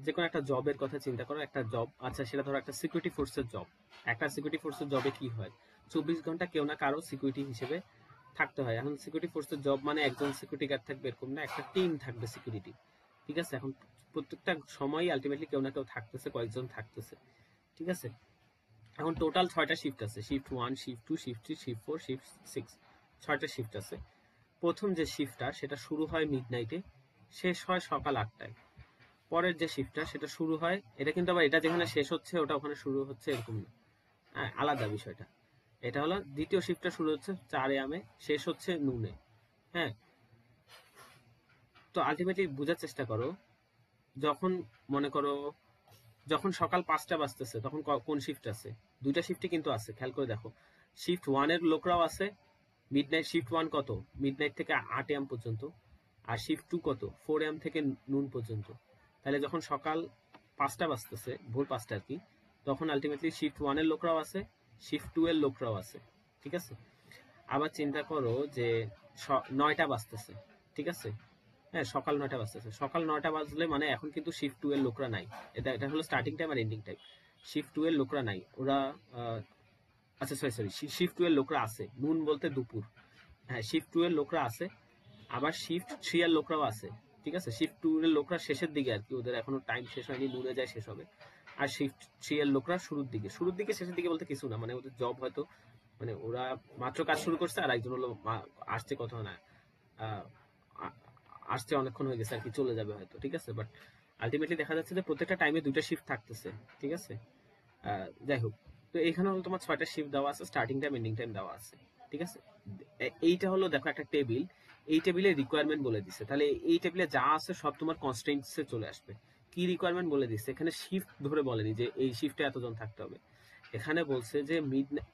যে কোনো একটা জবের কথা চিন্তা করো, একটা জব, আচ্ছা সেটা ধরো একটা সিকিউরিটি ফোর্সের জব। একটা সিকিউরিটি ফোর্সের জবে কি হয়, 24 ঘন্টা কেউ না কারো সিকিউরিটি হিসেবে থাকতে হয়। এখন সিকিউরিটি ফোর্সের জব মানে একজন সিকিউরিটি গার্ড থাকবে এরকম না, একটা টিম থাকবে সিকিউরিটি, ঠিক আছে? এখন প্রত্যেকটা সময়ই আলটিমেটলি কেউ না কেউ থাকতেছে, কয়েকজন থাকতেছে, ঠিক আছে? এখন টোটাল 6টা শিফট আছে, shift 1, shift 2, shift 3, shift 4, shift 6, 6টা শিফট আছে। প্রথম যে শিফটটা সেটা শুরু হয় মিডনাইটে, শেষ হয় সকাল 8টায়। পরের যে শিফটটা সেটা শুরু হয়, এটা কিন্তু আবার এটা যেখানে শেষ হচ্ছে ওটা ওখানে শুরু হচ্ছে এরকম না, হ্যাঁ আলাদা বিষয়টা। এটা হলো দ্বিতীয় শিফটটা শুরু হচ্ছে 4 AM, শেষ হচ্ছে নুনে। হ্যাঁ, তো আলটিমেটলি বোঝার চেষ্টা করো, যখন মনে করো যখন সকাল 5টা বাজতেছে তখন কোন শিফট আছে? দুইটা শিফটই কিন্তু আছে, খেয়াল করে দেখো। শিফট 1 এর লোকরাও আছে। মিডনাইট শিফট 1 কত? মিডনাইট থেকে 8 AM পর্যন্ত। আর শিফট 2 কত? 4 AM থেকে নুন পর্যন্ত। তাহলে যখন সকাল 5টা বাজতেছে, ভোর 5টা আর কি, তখন আলটিমেটলি শিফট 1 এর লোকরাও আছে, শিফট 2 এর লোকরাও আছে, ঠিক আছে? আবার চিন্তা করো যে 9টা বাজতেছে, ঠিক আছে? হ্যাঁ, সকাল 9টা বাজতেছে। সকাল 9টা বাজলে মানে এখন কিন্তু শিফট 2 এর লোকরা নাই। এটা হলো স্টার্টিং টাইম আর এন্ডিং টাইম। শিফট 2 এর লোকরা নাই। ওরা আচ্ছা সরি, শিফট 2 এর লোকরা আছে। নুন বলতে দুপুর। হ্যাঁ, শিফট 2 এর লোকরা আছে। আবার শিফট 3 এর লোকরাও আছে। ঠিক আছে? শিফট 2 এর লোকরা শেষের দিকে আর কি, ওদের এখনো টাইম শেষ হয়নি, নুনে যায় শেষ হবে। আর শিফট 3 এর লোকরা শুরুর দিকে। শুরুর দিকে শেষের দিকে বলতে কিছু না, মানে ওদের জব হয়তো, মানে ওরা মাত্র কাজ শুরু করছে আর একজন হলো আসছে কথা না, আহ, আ- আসছে অনেকক্ষণ হয়ে গেছে আর কি, চলে যাবে হয়তো, ঠিক আছে? বাট আলটিমেটলি দেখা যাচ্ছে যে প্রত্যেকটা টাইমে দুইটা শিফট থাকতেছে, ঠিক আছে? যাই হোক, তো এখানে হলো তোমার 6টা শিফট দেওয়া আছে, স্টার্টিং টাইম এন্ডিং টাইম দেওয়া আছে, ঠিক আছে? এইটা হলো দেখো একটা টেবিল, এই টেবিলে রিকোয়ারমেন্ট বলে দিচ্ছে, তাহলে এই টেবিলে যা আছে সব তোমার কনস্ট্রেন্টসে চলে আসবে। কি রিকোয়ারমেন্ট বলে দিচ্ছে? এখানে শিফট ধরে বলেনি যে এই শিফটে এতজন থাকতে হবে। এখানে বলছে যে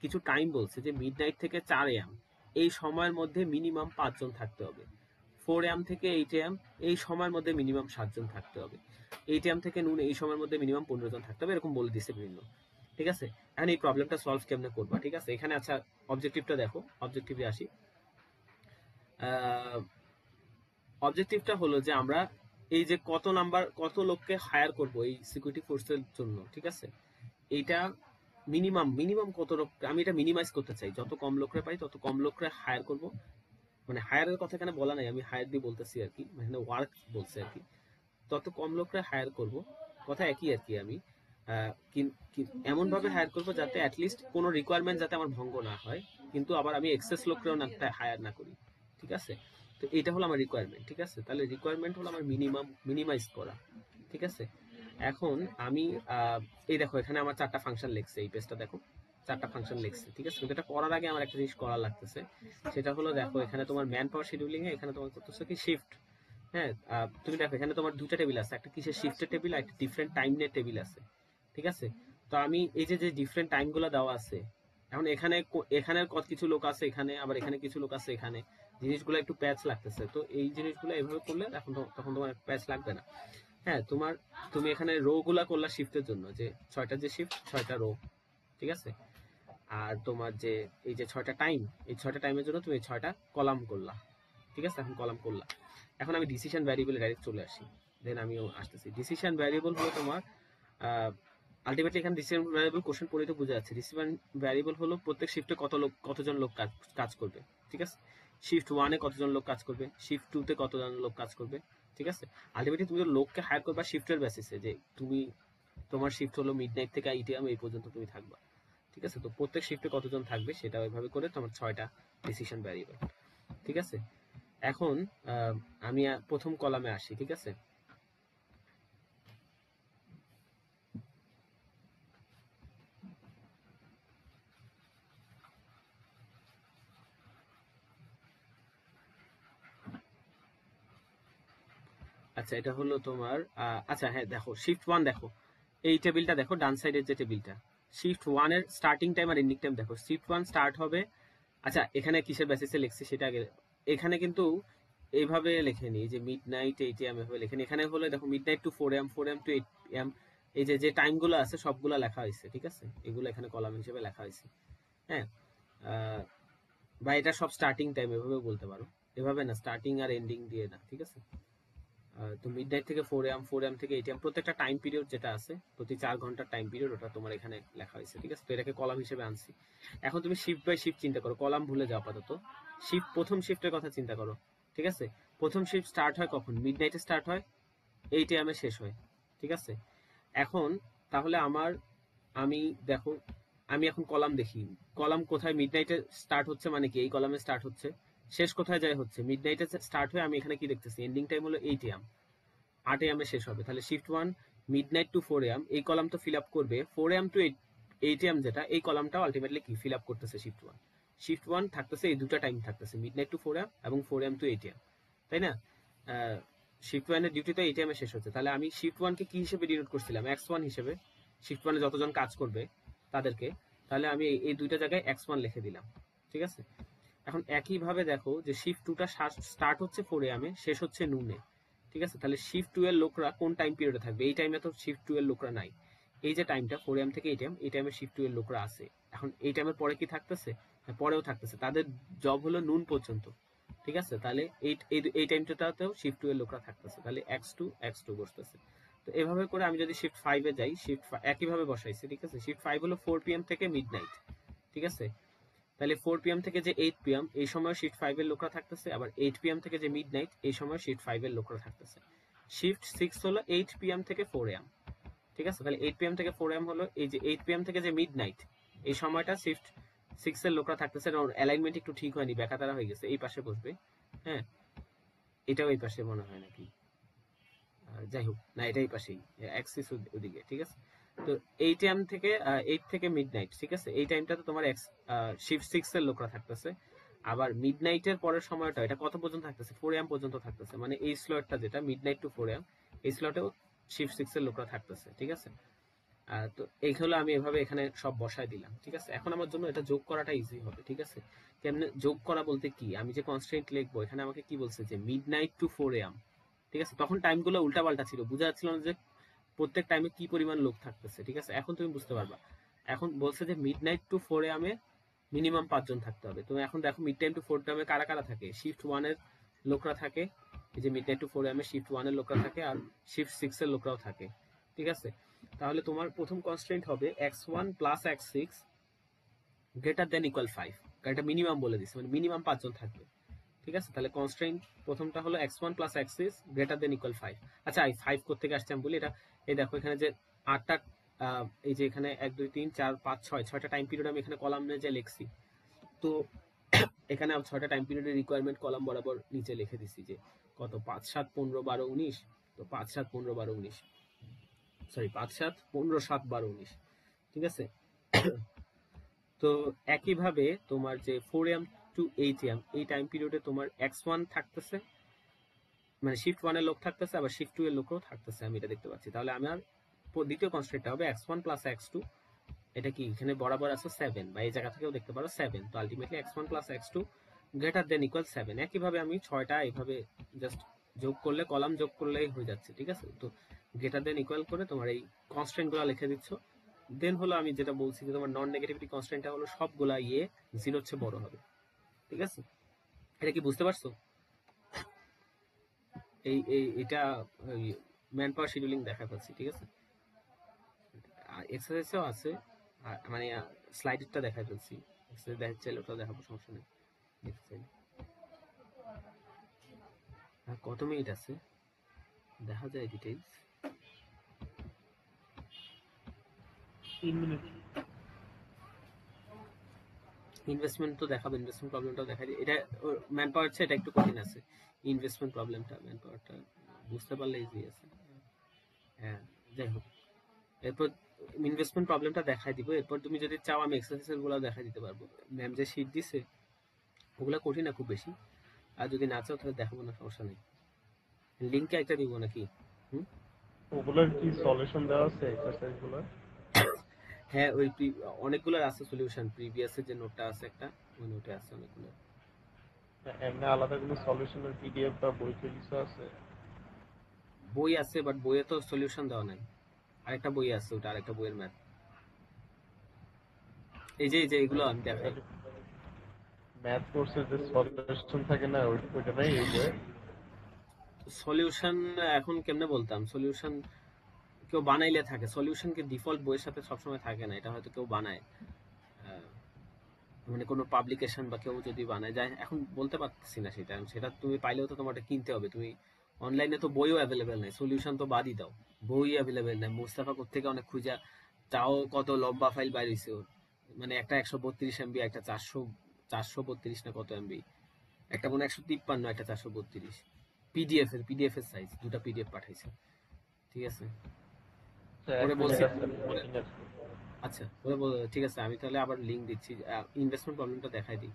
কিছু টাইম বলছে যে মিডনাইট থেকে 4 AM এই সময়ের মধ্যে মিনিমাম 5জন থাকতে হবে। 4 AM থেকে 8 AM এই সময়ের মধ্যে মিনিমাম 7জন থাকতে হবে। 8 AM থেকে নুন এই সময়ের মধ্যে মিনিমাম 15 জন থাকতে হবে, এরকম বলে দিচ্ছে বিভিন্ন, ঠিক আছে? এখন এই প্রবলেমটা সলভ কেমনে করবা, ঠিক আছে? এখানে আচ্ছা অবজেক্টিভটা দেখো, অবজেক্টিভে আসি। অবজেক্টিভটা হলো যে আমরা এই যে কত লোককে হায়ার করব এই সিকিউরিটি ফোর্সের জন্য, ঠিক আছে? এইটা মিনিমাম কত লোক, আমি এটা মিনিমাইজ করতে চাই, যত কম লোকরে পাই তত কম লোকরে হায়ার করব। মানে হায়ারের কথা এখানে বলা নাই, আমি হায়ার দিয়ে বলতেছি আর কি, মানে ওয়ার্ক বলছে আর কি। তত কম লোকরে হায়ার করব, কথা একই আর কি। আমি এমন ভাবে হায়ার করব যাতে অ্যাটলিস্ট কোনো রিকোয়ারমেন্ট যাতে আমার ভঙ্গ না হয়, কিন্তু আবার আমি এক্সেস লোকরেও না হায়ার না করি, ঠিক আছে? তো এটা হলো আমার রিকোয়ারমেন্ট, ঠিক আছে? তাহলে রিকোয়ারমেন্ট হলো আমার মিনিমাইজ করা, ঠিক আছে? এখন আমি এই দেখো এখানে আমার 4টা ফাংশন লিখছে, এই পেজটা দেখো 4টা ফাংশন লিখছে, ঠিক আছে? কিন্তু এটা করার আগে আমার একটা জিনিস করা লাগতেছে, সেটা হলো দেখো এখানে তোমার ম্যান পাওয়ার শিডিউলিং এ এখানে তোমার করতেছে কি শিফট। হ্যাঁ, তুমি দেখো এখানে তোমার দুইটা টেবিল আছে, একটা কিসের শিফটের টেবিল আর একটা ডিফারেন্ট টাইম নিয়ে টেবিল আছে, ঠিক আছে? তো আমি এই যে যে ডিফারেন্ট টাইম গুলো দেওয়া আছে, এখন এখানে কত কিছু লোক আছে এখানে, আবার এখানে কিছু লোক আছে এখানে, জিনিসগুলো একটু প্যাচ লাগতেছে। তো এই জিনিসগুলো এভাবে করলে তখন তোমার প্যাচ লাগবে না। হ্যাঁ, তুমি এখানে রো গুলা করলা শিফটের জন্য, যে 6টা যে শিফট 6টা রো, ঠিক আছে? আর তোমার যে এই যে 6টা টাইম, এই 6টা টাইমের জন্য তুমি 6টা কলাম করলা, ঠিক আছে? এখন কলাম করলা। এখন আমি ডিসিশন ভ্যারিয়েবলে ডাইরেক্ট চলে আসি, দেন আমিও আসতেছি। ডিসিশন ভ্যারিয়েবল হলো তোমার আলটিমেটলি এখানে ডিসিশন ভ্যারিয়েবল কোশ্চেন পড়ে তো বোঝা যাচ্ছে। ডিসিশন ভ্যারিয়েবল হলো প্রত্যেক শিফটে কতজন লোক কাজ করবে, ঠিক আছে? শিফট 1 এ কতজন লোক কাজ করবে, শিফট 2 তে কতজন লোক কাজ করবে, ঠিক আছে? আলটিমেটলি তুমি লোককে হায়ার করবা শিফটের বেসিসে, যে তোমার শিফট হলো মিডনাইট থেকে 8 AM এই পর্যন্ত তুমি থাকবা, ঠিক আছে? তো প্রত্যেক শিফটে কতজন থাকবে সেটা ওইভাবে করে তোমার 6টা ডিসিশন ভ্যারিয়েবল, ঠিক আছে? এখন আমি প্রথম কলামে আসি, ঠিক আছে? আচ্ছা, এটা হলো তোমার আচ্ছা হ্যাঁ, দেখো শিফট 1 দেখো, এই টেবিলটা দেখো ডান সাইডের যে টেবিলটা, শিফট 1 এর স্টার্টিং টাইম আর এন্ডিং টাইম দেখো। শিফট 1 স্টার্ট হবে, আচ্ছা এখানে কিসের বেসিসে লিখছি সেটা আগে, এখানে কিন্তু এইভাবে লেখেনি যে মিডনাইট 8 AM এভাবে লেখেনি। এখানে হলো দেখো midnight to 4 AM, 4 AM to 8 AM, এই যে যে টাইমগুলো আছে সবগুলো লেখা হয়েছে, ঠিক আছে? এগুলো এখানে কলাম হিসেবে লেখা হয়েছে। হ্যাঁ, বা এটা সব স্টার্টিং টাইম এভাবেও বলতে পারো, এভাবে না, স্টার্টিং আর এন্ডিং দিয়ে না, ঠিক আছে? তো মিডনাইট থেকে 4 AM, 4 AM থেকে 8 AM প্রত্যেকটা টাইম পিরিয়ড যেটা আছে, প্রতি 4 ঘন্টার টাইম পিরিয়ড, ওটা তোমার এখানে লেখা হয়েছে, ঠিক আছে? তো এটাকে কলাম হিসেবে আনছি। এখন তুমি শিফট বাই শিফট চিন্তা করো, কলাম ভুলে যাও আপাতত। প্রথম শিফটের কথা চিন্তা করো, ঠিক আছে? প্রথম শিফট স্টার্ট হয় কখন? মিডনাইটে স্টার্ট হয়, 8 am শেষ হয়, ঠিক আছে। এখন তাহলে আমি দেখো, আমি এখন কলাম দেখি, কলাম কোথায় মিডনাইটে স্টার্ট হচ্ছে, মানে কি এই কলামে স্টার্ট হচ্ছে, শেষ কোথায় যায় হচ্ছে মিডনাইটে স্টার্ট হয়ে, আমি এখানে কি দেখতেছি এন্ডিং টাইম হলো 8 am, 8 am শেষ হবে। তাহলে শিফট 1 মিডনাইট টু 4 am, এই কলাম তো ফিল আপ করবে 4 am টু 8 am, যেটা এই কলামটাও আলটিমেটলি কি ফিল আপ করতেছে শিফট 1 থাকতেছে, এই দুটো টাইম থাকতেছে মিডনাইট টু 4 am এবং 4 am টু 8 am, তাই না? শিফট 1 এর ডিউটি তো 8 am শেষ হচ্ছে, তাহলে আমি শিফট 1 কে কি হিসেবে ডিনোট করছিলাম, x1 হিসেবে, শিফট 1 এ যতজন কাজ করবে তাদেরকে, তাহলে আমি এই দুইটা জায়গায় x1 লিখে দিলাম, ঠিক আছে। এখন একইভাবে দেখো যে শিফট 2টা স্টার্ট হচ্ছে 4 am এ, শেষ হচ্ছে নুনে, ঠিক আছে। তাহলে শিফট 2 এর লোকরা কোন টাইম পিরিয়ডে থাকবে, এই টাইমে তো শিফট 2 এর লোকরা নাই, এই যে টাইমটা 4 am থেকে 8 am, এই টাইমে শিফট 2 এর লোকরা আছে। এখন এই টাইমের পরে কি থাকতেছে, হ্যাঁ পরেও থাকতেছে, তাদের জব হলো নুন পর্যন্ত, ঠিক আছে। তাহলে এই টাইমটাতেও শিফট 2 এর লোকরা থাকতেছে, তাহলে x2 বসতেছে। তো এভাবে করে আমি যদি শিফট 5 এ যাই, একইভাবে বসাইছি, ঠিক আছে। শিফট 5 হলো 4 pm থেকে মিডনাইট, ঠিক আছে। তাহলে 4 pm থেকে যে 8 pm, এই সময় শিফট 5 এর লোকরা থাকতেছে, আবার 8 pm থেকে যে মিডনাইট, এই সময় শিফট 5 এর লোকরা থাকতেছে। শিফট 6 হলো 8 pm থেকে 4 am, ঠিক আছে। তাহলে 8 pm থেকে 4 am হলো এই যে 8 pm থেকে যে মিডনাইট, এই সময়টা শিফট 6 এর লোকরা থাকতেছে। অ্যালাইনমেন্ট একটু ঠিক হয়নি, ব্যাকাতারা হয়ে গেছে, এই পাশে বসবে, হ্যাঁ এটাও এই পাশে মনে হয় নাকি, যাই হোক না এটা এই পাশেই, অ্যাক্সিস ওদিকে, ঠিক আছে। তো এই টাইম থেকে 8 থেকে মিডনাইট, ঠিক আছে, এই টাইমটাতে তোমার শিফট 6 এর লোকরা থাকতেছে। আবার মিডনাইটের পরের সময়টা এটা কত পর্যন্ত থাকতেছে, 4 am পর্যন্ত থাকতেছে, মানে এই স্লটটা যেটা মিডনাইট টু 4 am, এই স্লটেও শিফট 6 এর লোকরা থাকতেছে, ঠিক আছে। তো এই হলো আমি এভাবে এখানে সব বসায় দিলাম, ঠিক আছে। এখন আমার জন্য এটা যোগ করাটা ইজি হবে, ঠিক আছে। কেমনে যোগ করা বলতে কি, আমি যে কনস্ট্রেন্ট লিখবো এখানে আমাকে কি বলছে যে মিডনাইট টু 4 am, ঠিক আছে। তখন টাইমগুলো উল্টাপাল্টা ছিল, বোঝা যাচ্ছিল না যে প্রত্যেক টাইমে কি পরিমাণ লোক থাকতেছে, ঠিক আছে। এখন তুমি বুঝতে পারবা। এখন বলছে যে মিডনাইট টু 4 am এ মিনিমাম 5 জন থাকতে হবে। তুমি এখন দেখো মিড টাইম টু 4 am এ কারা কারা থাকে, শিফট 1 এর লোকরা থাকে, এই যে মিডনাইট টু 4 am এ শিফট 1 এর লোকরা থাকে, আর শিফট 6 এর লোকরাও থাকে, ঠিক আছে। তাহলে তোমার প্রথম কনস্ট্রেন্ট হবে x1 plus x6 greater than equal 5, এটা মিনিমাম বলে দিচ্ছে, মানে মিনিমাম 5 জন থাকবে, ঠিক আছে। তাহলে কনস্ট্রেন্ট প্রথমটা হলো x1 plus x6 greater than equal 5। আচ্ছা এই 5 কোথা থেকে আসছে আমি বলি, এটা এই দেখো এখানে যে 8টা, এই যে এখানে 1 2 3 4 5 6 6টা টাইম পিরিয়ড আমি এখানে কলামে যে লিখছি, তো এখানে 6টা টাইম পিরিয়ডের রিকোয়ারমেন্ট কলাম বরাবর নিচে লিখে দিছি যে কত 5 7 15 12 19, তো 5 7 15 12 19, সরি 5 7 15 7 12 19, ঠিক আছে। তো একইভাবে তোমার যে 4 am টু 8 am, এই টাইম পিরিয়ডে তোমার x1 থাকতেছে, মানে শিফট 1 এর লোক থাকতেছে, আবার শিফট 2 এর লোকও থাকতেছে, আমি এটা দেখতে পাচ্ছি। তাহলে আমার দ্বিতীয় কনস্ট্রেন্টটা হবে x1 প্লাস x2, এটা কি এখানে বরাবর আছে 7, বা এই জায়গা থেকেও দেখতে পারো 7, তো ultimately x1 plus x2 greater than equal 7। একইভাবে আমি 6টা এইভাবে জাস্ট যোগ করলে, কলাম যোগ করলেই হয়ে যাচ্ছে, ঠিক আছে। তো গ্রেটার দেন ইকুয়াল করে তোমার এই কনস্ট্রেন্টগুলো লিখে দিচ্ছ। দেন হলো আমি যেটা বলছি যে তোমার নন নেগেটিভিটি কনস্ট্রেন্টটা হলো সবগুলা 0 হচ্ছে বড় হবে, ঠিক আছে। এটা কি বুঝতে পারছো? এটা ম্যান পাওয়ার শিডিউলিং দেখা পাচ্ছি, ঠিক আছে। আর এক্সারসাইজও আছে, মানে স্লাইডেরটা দেখা ফেলছি, এক্সারসাইজ দেখা চাইলে ওটাও দেখাবো, সমস্যা নেই, দেখতে চাইলে। আর কত মিনিট আছে দেখা যায় ডিটেইলস, 3 মিনিট। ইনভেস্টমেন্ট তো দেখাবো, ইনভেস্টমেন্ট প্রবলেমটাও দেখা যায়। এটা ম্যান পাওয়ার চেয়ে এটা একটু কঠিন আছে, ইনভেস্টমেন্ট প্রবলেমটা, ম্যান পাওয়ারটা বুঝতে পারলে ইজি আছে, হ্যাঁ যাই হোক। এরপর ইনভেস্টমেন্ট প্রবলেমটা দেখাই দিব, এরপর তুমি যদি চাও আমি এক্সারসাইজ গুলো দেখাই দিতে পারবো। ম্যাম যে শীট দিছে ওগুলা কঠিন না খুব বেশি, আর যদি না চাও তাহলে দেখাবো না, সমস্যা নেই। লিঙ্কে একটা দিব নাকি? ওগুলোর কি সলিউশন দেওয়া আছে এক্সারসাইজ গুলো? হ্যাঁ ওই অনেকগুলো আছে সলিউশন, প্রিভিয়াসের যে নোটটা আছে একটা, ওই নোটে আছে অনেকগুলো। এমনি আলাদা কোনো সলিউশনের পিডিএফ বা বই কিছু আছে? বই আছে, বাট বইয়ে তো সলিউশন দেওয়া নাই। আরেকটা বই আছে, ওটা আরেকটা বইয়ের ম্যাথ, এই যে এগুলো আমি দেখাই। ম্যাথ কোর্সের যে সলিউশন থাকে না ওইটা নাই এই বইয়ে? সলিউশন এখন কেমনে বলতাম, সলিউশন কেউ বানাইলে থাকে, সলিউশন কি ডিফল্ট বইয়ের সাথে সবসময় থাকে না, এটা হয়তো কেউ বানায়, মানে কোনো পাবলিকেশন বা কেউ যদি বানায় যায়, এখন বলতে পারতেছি না সেটা, সেটা তুমি পাইলেও তো তোমার কিনতে হবে, তুমি অনলাইনে তো বইও অ্যাভেলেবেল নাই, সলিউশন তো বাদই দাও, বই অ্যাভেলেবেল নাই। মুস্তাফা কোত্থেকে অনেক খুঁজা, তাও কত লম্বা ফাইল বাইর হইছে ওর, মানে একটা 132 MB, একটা 432 না কত এমবি, একটা মনে 153, একটা 432, পিডিএফ এর সাইজ, দুটা পিডিএফ পাঠাইছে। ঠিক আছে, এক ওরে মিনিট বলছি আছে, আমি ওরে- মিটিং আছে। আচ্ছা, ঠিক আছে, আমি তাহলে আবার লিঙ্ক দিচ্ছি, ইনভেস্টমেন্ট প্রবলেমটা দেখাই দিই।